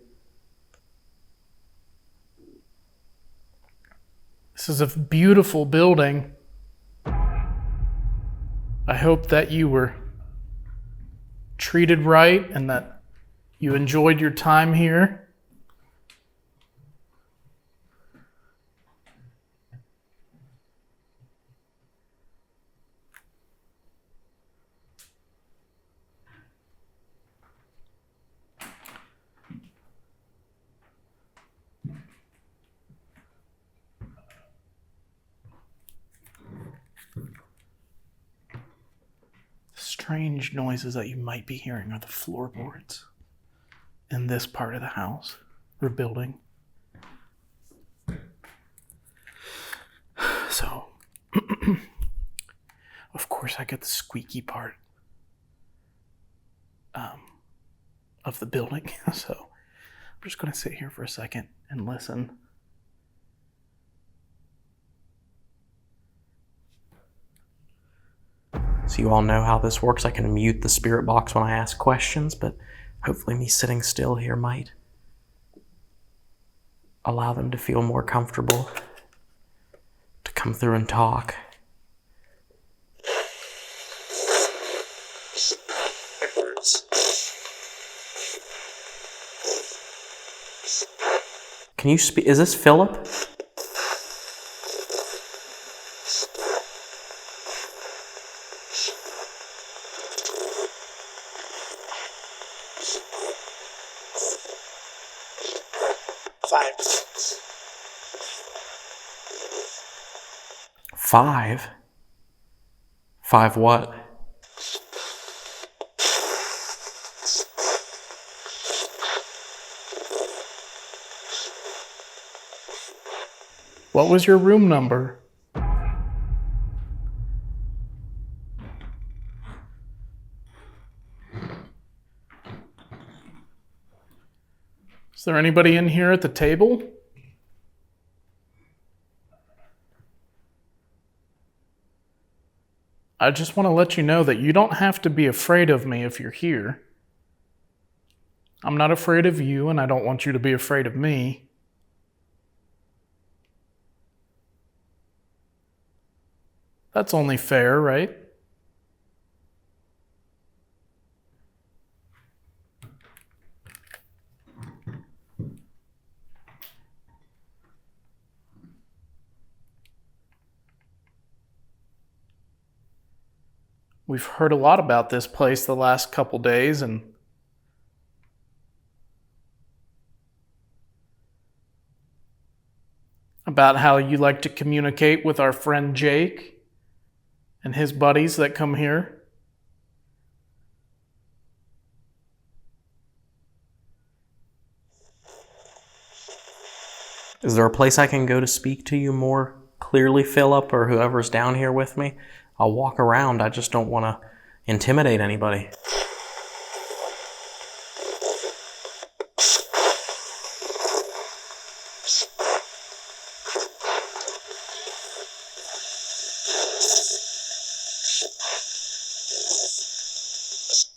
This is a beautiful building. I hope that you were treated right and that you enjoyed your time here. Strange noises that you might be hearing are the floorboards in this part of the house or building. So, of course, I get the squeaky part of the building. So, I'm just going to sit here for a second and listen. So you all know how this works. I can mute the spirit box when I ask questions, but hopefully me sitting still here might allow them to feel more comfortable to come through and talk. Can you speak? Is this Philip? Five? Five what? What was your room number? Is there anybody in here at the table? I just want to let you know that you don't have to be afraid of me if you're here. I'm not afraid of you, and I don't want you to be afraid of me. That's only fair, right? We've heard a lot about this place the last couple days, and about how you like to communicate with our friend Jake and his buddies that come here. Is there a place I can go to speak to you more clearly, Philip, or whoever's down here with me? I'll walk around. I just don't want to intimidate anybody.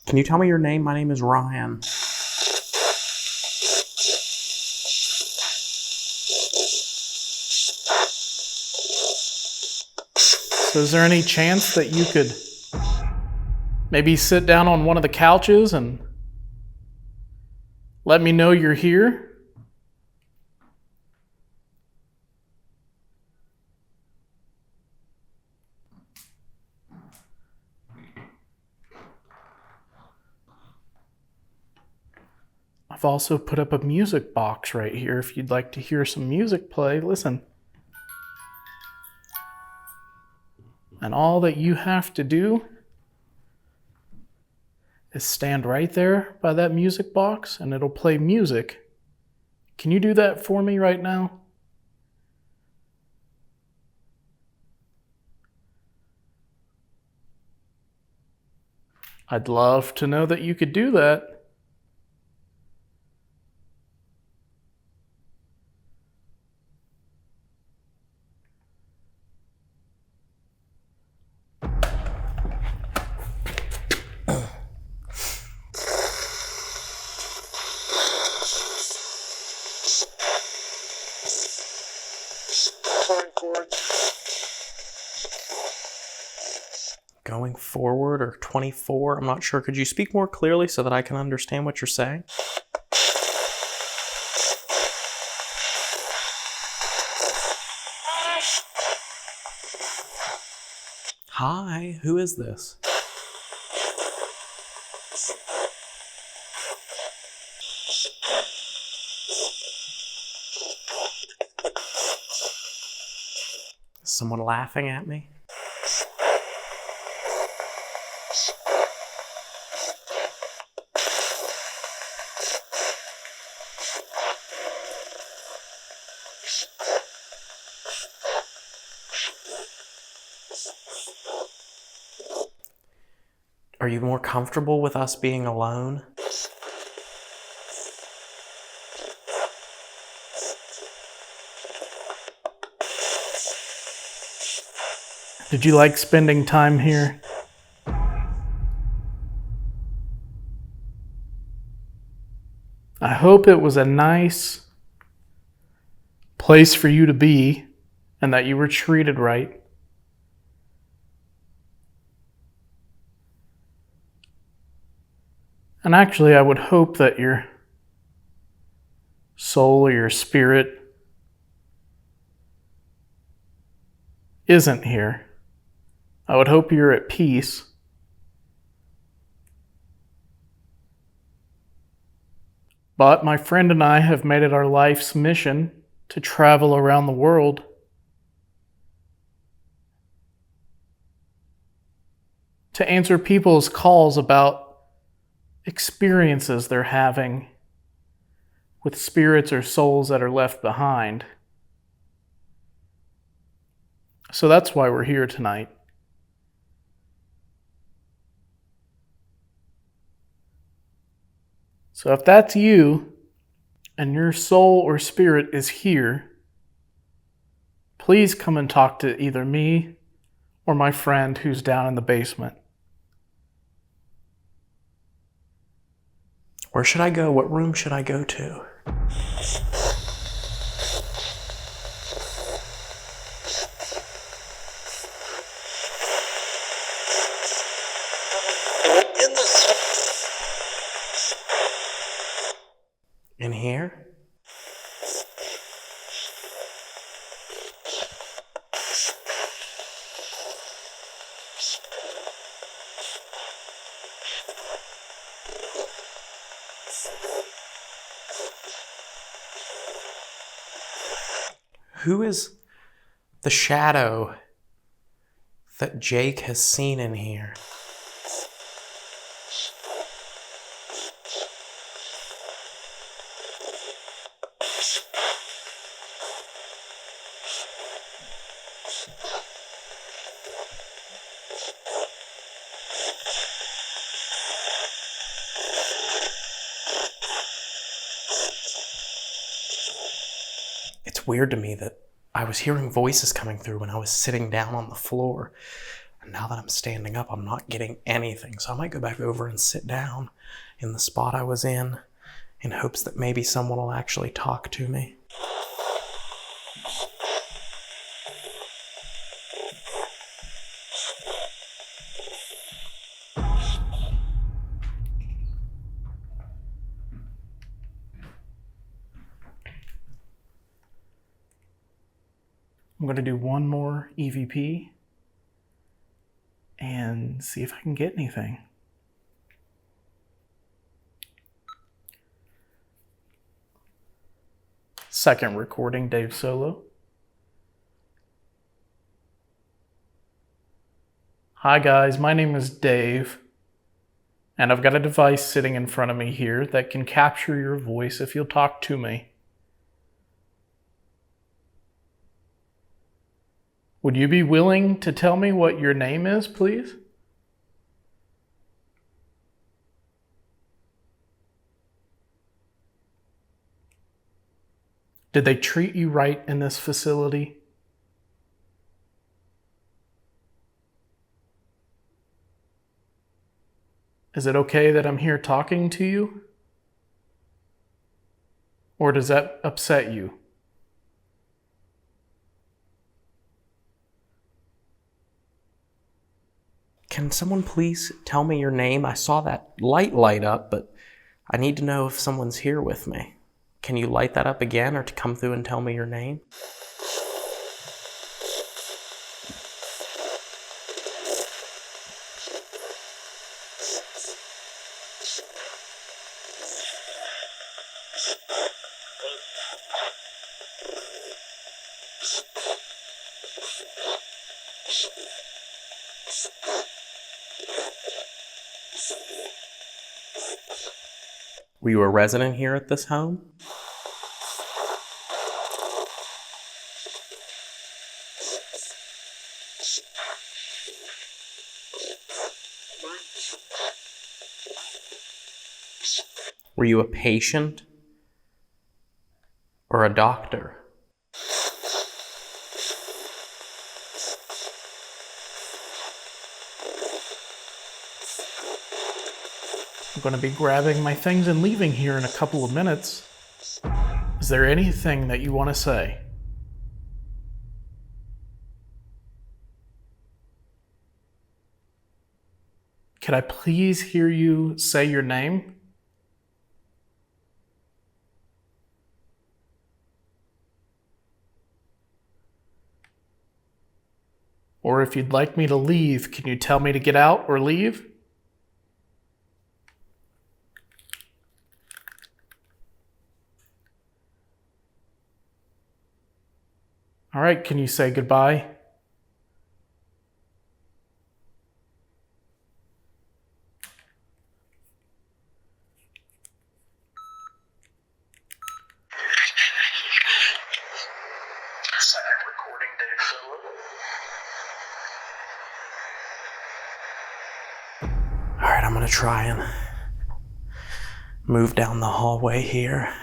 Can you tell me your name? My name is Ryan. So is there any chance that you could maybe sit down on one of the couches and let me know you're here? I've also put up a music box right here if you'd like to hear some music play. Listen. And all that you have to do is stand right there by that music box and it'll play music. Can you do that for me right now? I'd love to know that you could do that. Going forward, or 24, I'm not sure. Could you speak more clearly so that I can understand what you're saying? Hi, who is this? Is someone laughing at me? Are you more comfortable with us being alone? Did you like spending time here? I hope it was a nice place for you to be and that you were treated right. And actually, I would hope that your soul or your spirit isn't here. I would hope you're at peace. But my friend and I have made it our life's mission to travel around the world to answer people's calls about experiences they're having with spirits or souls that are left behind. So that's why we're here tonight. So if that's you and your soul or spirit is here, please come and talk to either me or my friend who's down in the basement. Where should I go? What room should I go to? In here? Who is the shadow that Jake has seen in here? It's weird to me that I was hearing voices coming through when I was sitting down on the floor. And now that I'm standing up, I'm not getting anything. So I might go back over and sit down in the spot I was in hopes that maybe someone will actually talk to me. I'm going to do one more EVP and see if I can get anything. Second recording, Dave Solo. Hi guys, my name is Dave, and I've got a device sitting in front of me here that can capture your voice if you'll talk to me. Would you be willing to tell me what your name is, please? Did they treat you right in this facility? Is it okay that I'm here talking to you? Or does that upset you? Can someone please tell me your name? I saw that light up, but I need to know if someone's here with me. Can you light that up again or to come through and tell me your name? Were you a resident here at this home? Were you a patient or a doctor? going to be grabbing my things and leaving here in a couple of minutes. Is there anything that you want to say? Could I please hear you say your name? Or if you'd like me to leave, can you tell me to get out or leave? All right, can you say goodbye? Second recording, Dave Phillip. All right, I'm gonna try and move down the hallway here.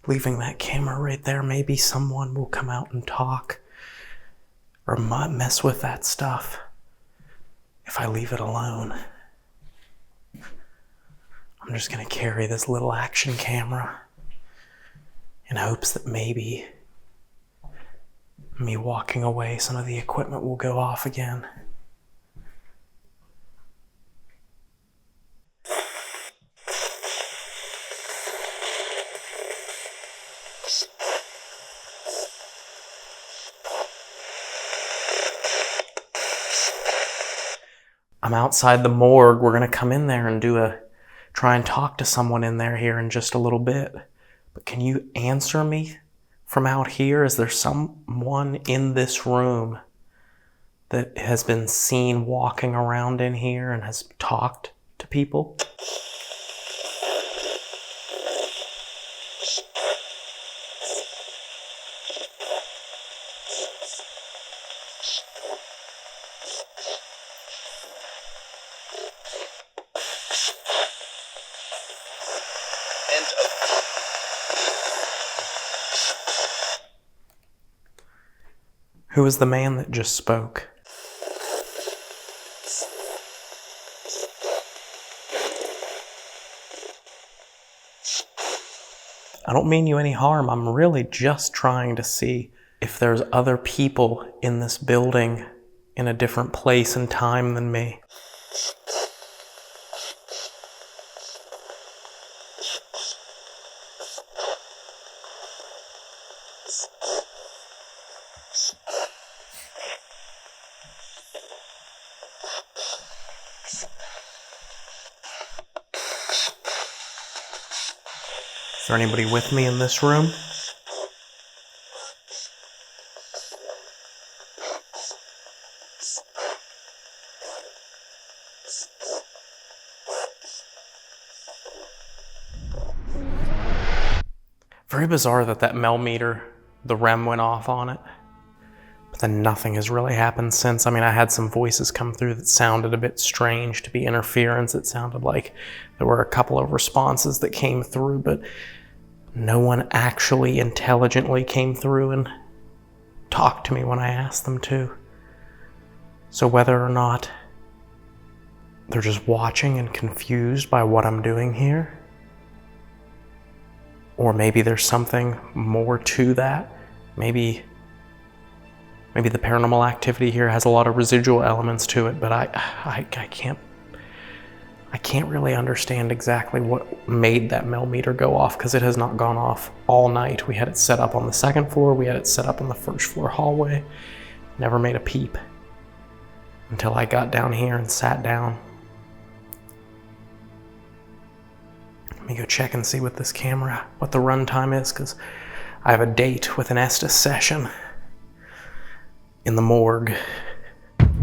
Leaving that camera right there, maybe someone will come out and talk or mess with that stuff if I leave it alone. I'm just gonna carry this little action camera in hopes that maybe me walking away, some of the equipment will go off again. I'm outside the morgue. We're gonna come in there and try and talk to someone in there here in just a little bit. But can you answer me from out here? Is there someone in this room that has been seen walking around in here and has talked to people? Who was the man that just spoke? I don't mean you any harm. I'm really just trying to see if there's other people in this building in a different place and time than me. Is there anybody with me in this room? Very bizarre that millimeter, the REM went off on it. But then nothing has really happened since. I mean, I had some voices come through that sounded a bit strange to be interference. It sounded like there were a couple of responses that came through, but no one actually intelligently came through and talked to me when I asked them to. So whether or not they're just watching and confused by what I'm doing here, or maybe there's something more to that. Maybe the paranormal activity here has a lot of residual elements to it, but I can't really understand exactly what made that millimeter go off, because it has not gone off all night. We had it set up on the second floor, we had it set up on the first floor hallway. Never made a peep until I got down here and sat down. Let me go check and see what this camera, what the runtime is, because I have a date with an Estes session in the morgue. Can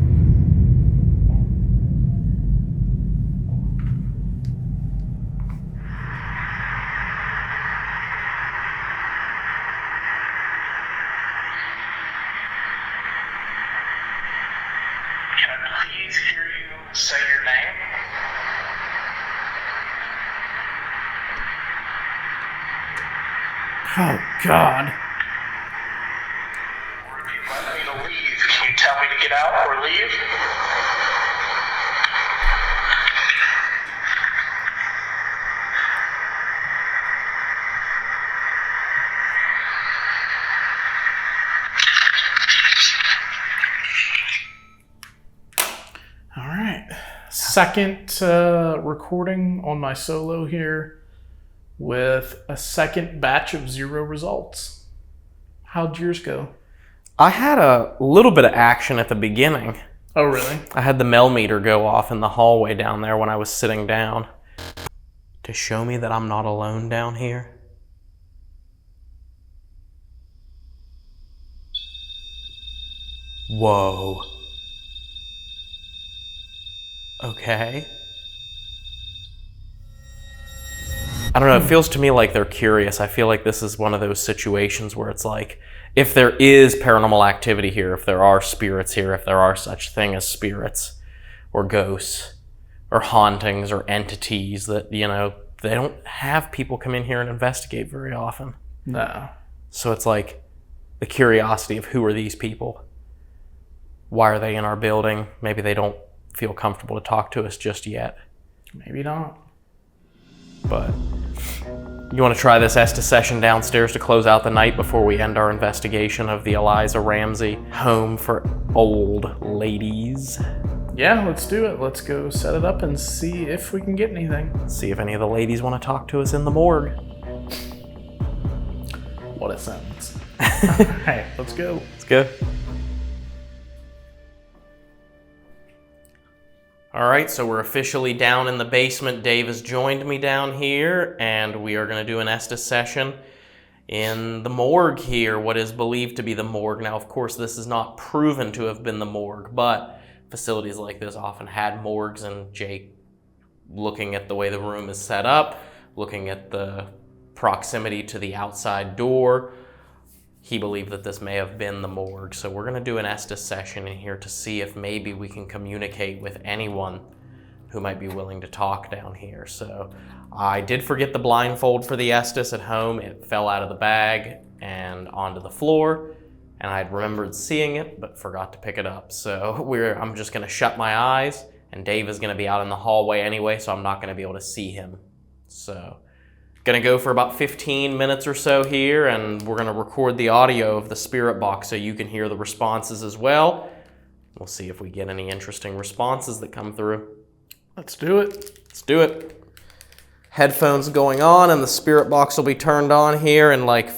I please hear you say your name? Oh, God. Or if you'd like me to leave, can you tell me to get out or leave? second recording on my solo here with a second batch of 0 results. How'd yours go? I had a little bit of action at the beginning. Oh, really? I had the meter go off in the hallway down there when I was sitting down to show me that I'm not alone down here. Whoa. Okay. I don't know, it feels to me like they're curious. I feel like this is one of those situations where it's like, if there is paranormal activity here, if there are spirits here, if there are such thing as spirits or ghosts or hauntings or entities that, you know, they don't have people come in here and investigate very often. No. So it's like the curiosity of who are these people? Why are they in our building? Maybe they don't feel comfortable to talk to us just yet. Maybe not. But you want to try this Estes session downstairs to close out the night before we end our investigation of the Eliza Ramsey Home for old ladies? Yeah, let's do it. Let's go set it up and see if we can get anything. See if any of the ladies want to talk to us in the morgue. What a sentence. Hey, let's go. Let's go. All right, so we're officially down in the basement. Dave has joined me down here, and we are going to do an Estes session in the morgue here, what is believed to be the morgue. Now, of course, this is not proven to have been the morgue, but facilities like this often had morgues, and Jake, looking at the way the room is set up, looking at the proximity to the outside door, he believed that this may have been the morgue. So we're going to do an Estes session in here to see if maybe we can communicate with anyone who might be willing to talk down here. So I did forget the blindfold for the Estes at home. It fell out of the bag and onto the floor, and I'd remembered seeing it but forgot to pick it up. So I'm just going to shut my eyes, and Dave is going to be out in the hallway anyway, so I'm not going to be able to see him. So gonna go for about 15 minutes or so here, and we're gonna record the audio of the spirit box so you can hear the responses as well. We'll see if we get any interesting responses that come through. Let's do it. Let's do it. Headphones going on, and the spirit box will be turned on here in like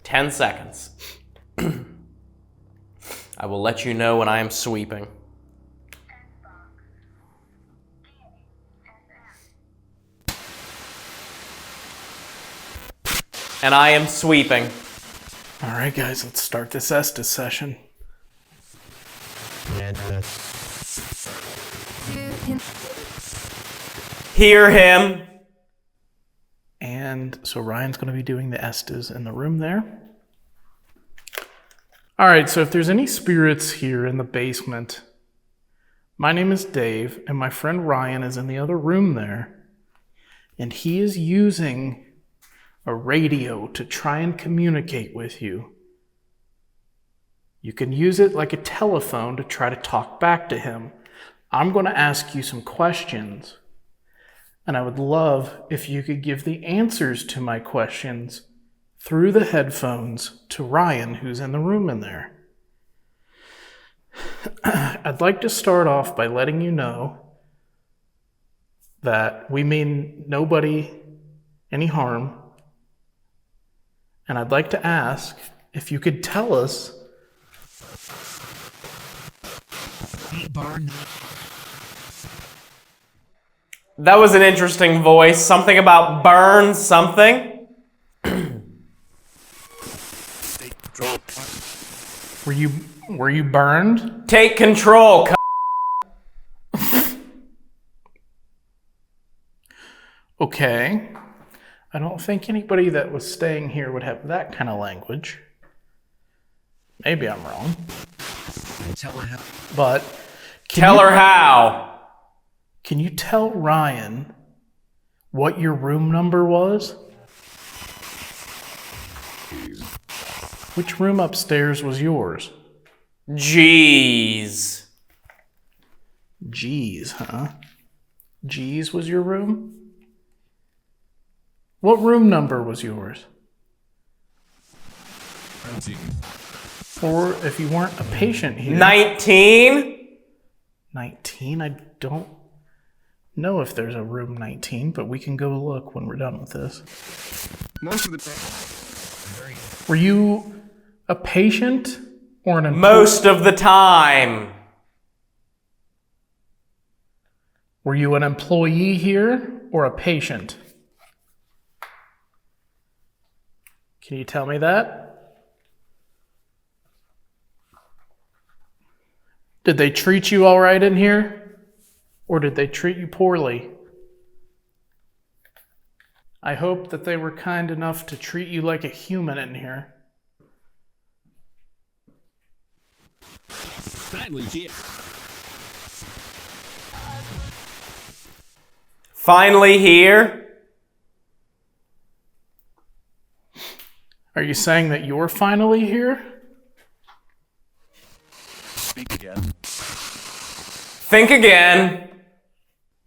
10 seconds. I will let you know when I am sweeping. And I am sweeping. All right, guys, let's start this Estes session. Hear him. And so Ryan's going to be doing the Estes in the room there. All right, so if there's any spirits here in the basement, my name is Dave, and my friend Ryan is in the other room there, and he is using a radio to try and communicate with you. You can use it like a telephone to try to talk back to him. I'm going to ask you some questions, and I would love if you could give the answers to my questions through the headphones to Ryan, who's in the room in there. I'd like to start off by letting you know that we mean nobody any harm. And I'd like to ask if you could tell us That was an interesting voice. Something about burn something. Were you burned? Take control. Okay. I don't think anybody that was staying here would have that kind of language. Maybe I'm wrong. But Tell her how. Can you tell Ryan what your room number was? Which room upstairs was yours? Jeez. G's, huh? G's was your room? What room number was yours? 19. Or if you weren't a patient here. 19? 19? I don't know if there's a room 19, but we can go look when we're done with this. Most of the time. Were you a patient or an employee? Most of the time. Were you an employee here or a patient? Can you tell me that? Did they treat you all right in here? Or did they treat you poorly? I hope that they were kind enough to treat you like a human in here. Finally here. Are you saying that you're finally here? Speak again. Think again.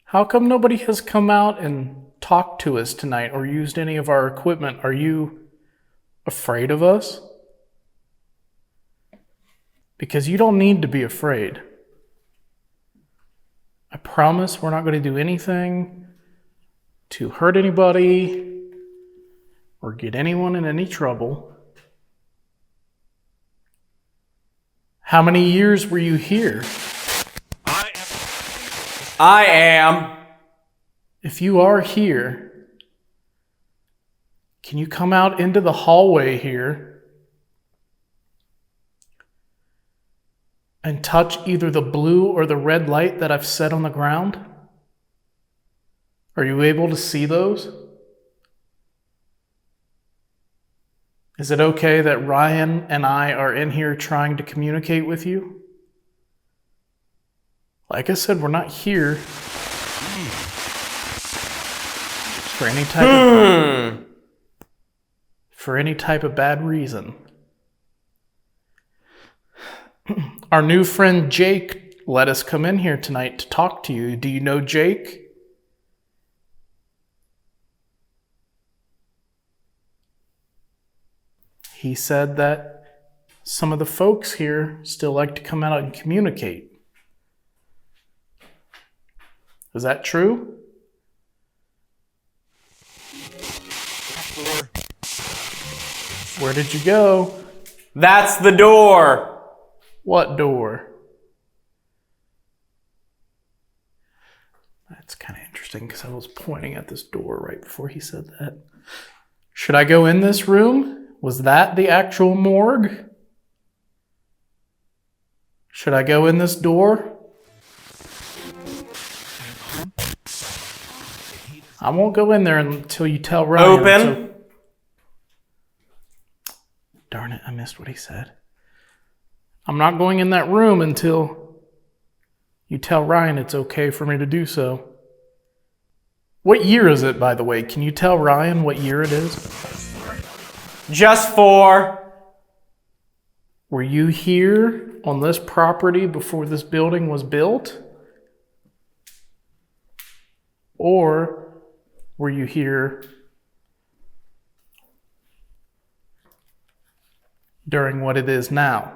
How come nobody has come out and talked to us tonight or used any of our equipment? Are you afraid of us? Because you don't need to be afraid. I promise we're not going to do anything to hurt anybody or get anyone in any trouble. How many years were you here? I am. If you are here, can you come out into the hallway here and touch either the blue or the red light that I've set on the ground? Are you able to see those? Is it okay that Ryan and I are in here trying to communicate with you? Like I said, we're not here for any type of bad reason. Our new friend Jake let us come in here tonight to talk to you. Do you know Jake? He said that some of the folks here still like to come out and communicate. Is that true? Where did you go? That's the door. What door? That's kind of interesting because I was pointing at this door right before he said that. Should I go in this room? Was that the actual morgue? Should I go in this door? I won't go in there until you tell Ryan. Open. Darn it, I missed what he said. I'm not going in that room until you tell Ryan it's okay for me to do so. What year is it, by the way? Can you tell Ryan what year it is? Just 4. Were you here on this property before this building was built? Or were you here during what it is now?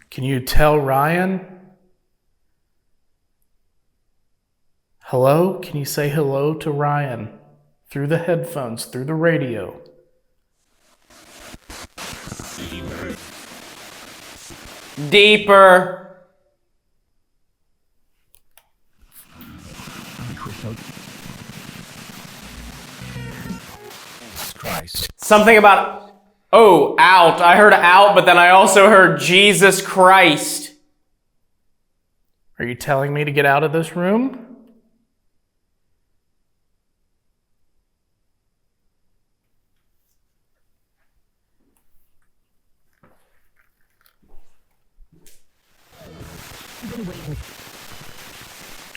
Can you tell Ryan? Hello? Can you say hello to Ryan through the headphones, through the radio? Deeper. Christ. Something about, out. I heard out, but then I also heard Jesus Christ. Are you telling me to get out of this room?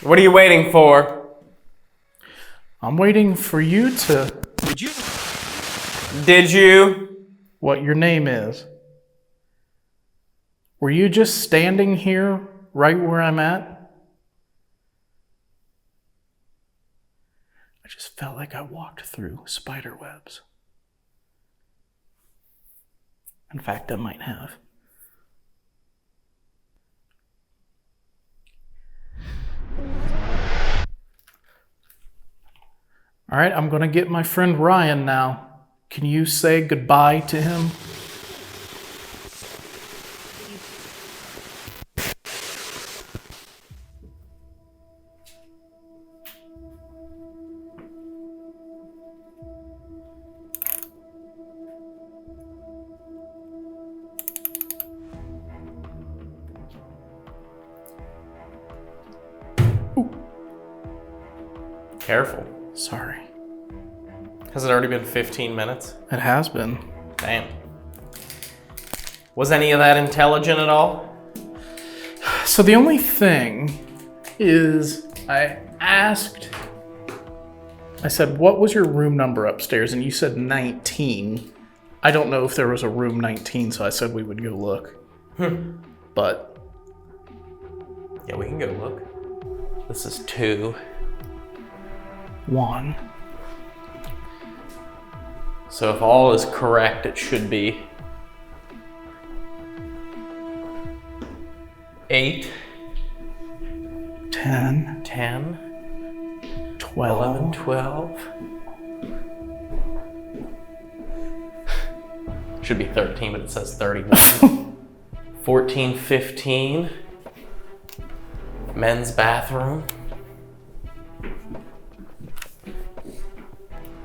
What are you waiting for? I'm waiting for you to... Did you? What your name is. Were you just standing here right where I'm at? I just felt like I walked through spider webs. In fact, I might have. All right, I'm going to get my friend Ryan now. Can you say goodbye to him? Careful. Sorry. Has it already been 15 minutes? It has been. Damn. Was any of that intelligent at all? So the only thing is I said, what was your room number upstairs? And you said 19. I don't know if there was a room 19, so I said we would go look. But Yeah, we can go look. This is 2. 1. So if all is correct, it should be 8, 10, 10, 12, 11, 12. Should be 13, but it says 31. 14, 15. Men's bathroom.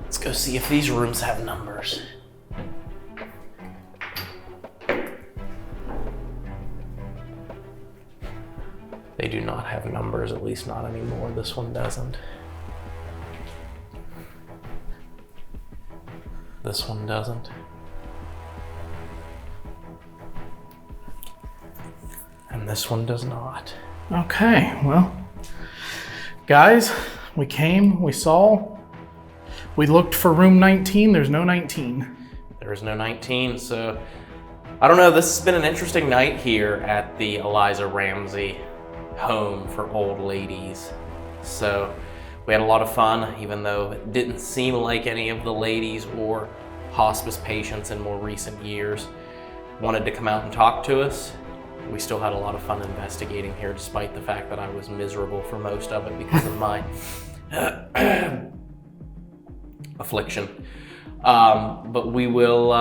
Let's go see if these rooms have numbers. They do not have numbers, at least not anymore. This one doesn't. This one doesn't. And this one does not. Okay, well, guys, we came, we saw, we looked for room 19. There's no 19. There is no 19, so I don't know. This has been an interesting night here at the Eliza Ramsey Home for old ladies. So we had a lot of fun, even though it didn't seem like any of the ladies or hospice patients in more recent years wanted to come out and talk to us. We still had a lot of fun investigating here, despite the fact that I was miserable for most of it because of my affliction. But we will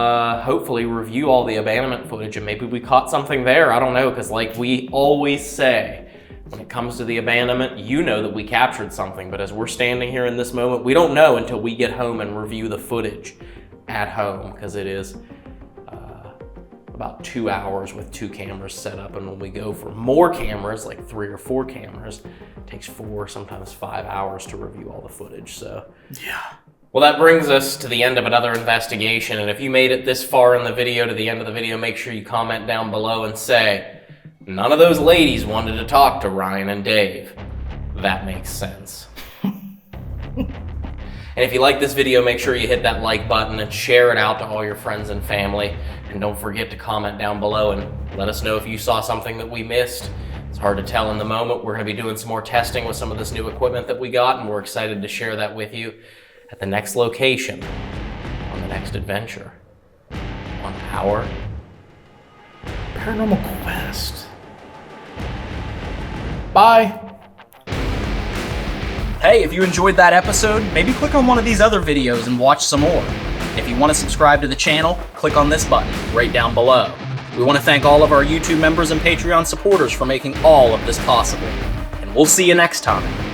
hopefully review all the abandonment footage, and maybe we caught something there. I don't know, because like we always say, when it comes to the abandonment, you know that we captured something, but as we're standing here in this moment, we don't know until we get home and review the footage at home, because it is about 2 hours with 2 cameras set up, and when we go for more cameras, like 3 or 4 cameras, it takes 4, sometimes 5 hours to review all the footage. So Yeah. well, that brings us to the end of another investigation, and if you made it this far in the video, to the end of the video, make sure you comment down below and say, none of those ladies wanted to talk to Ryan and Dave. That makes sense. And if you like this video, make sure you hit that like button and share it out to all your friends and family. And don't forget to comment down below and let us know if you saw something that we missed. It's hard to tell in the moment. We're going to be doing some more testing with some of this new equipment that we got, and we're excited to share that with you at the next location, on the next adventure, on our Paranormal Quest. Bye. Hey, if you enjoyed that episode, maybe click on one of these other videos and watch some more. If you want to subscribe to the channel, click on this button right down below. We want to thank all of our YouTube members and Patreon supporters for making all of this possible. And we'll see you next time.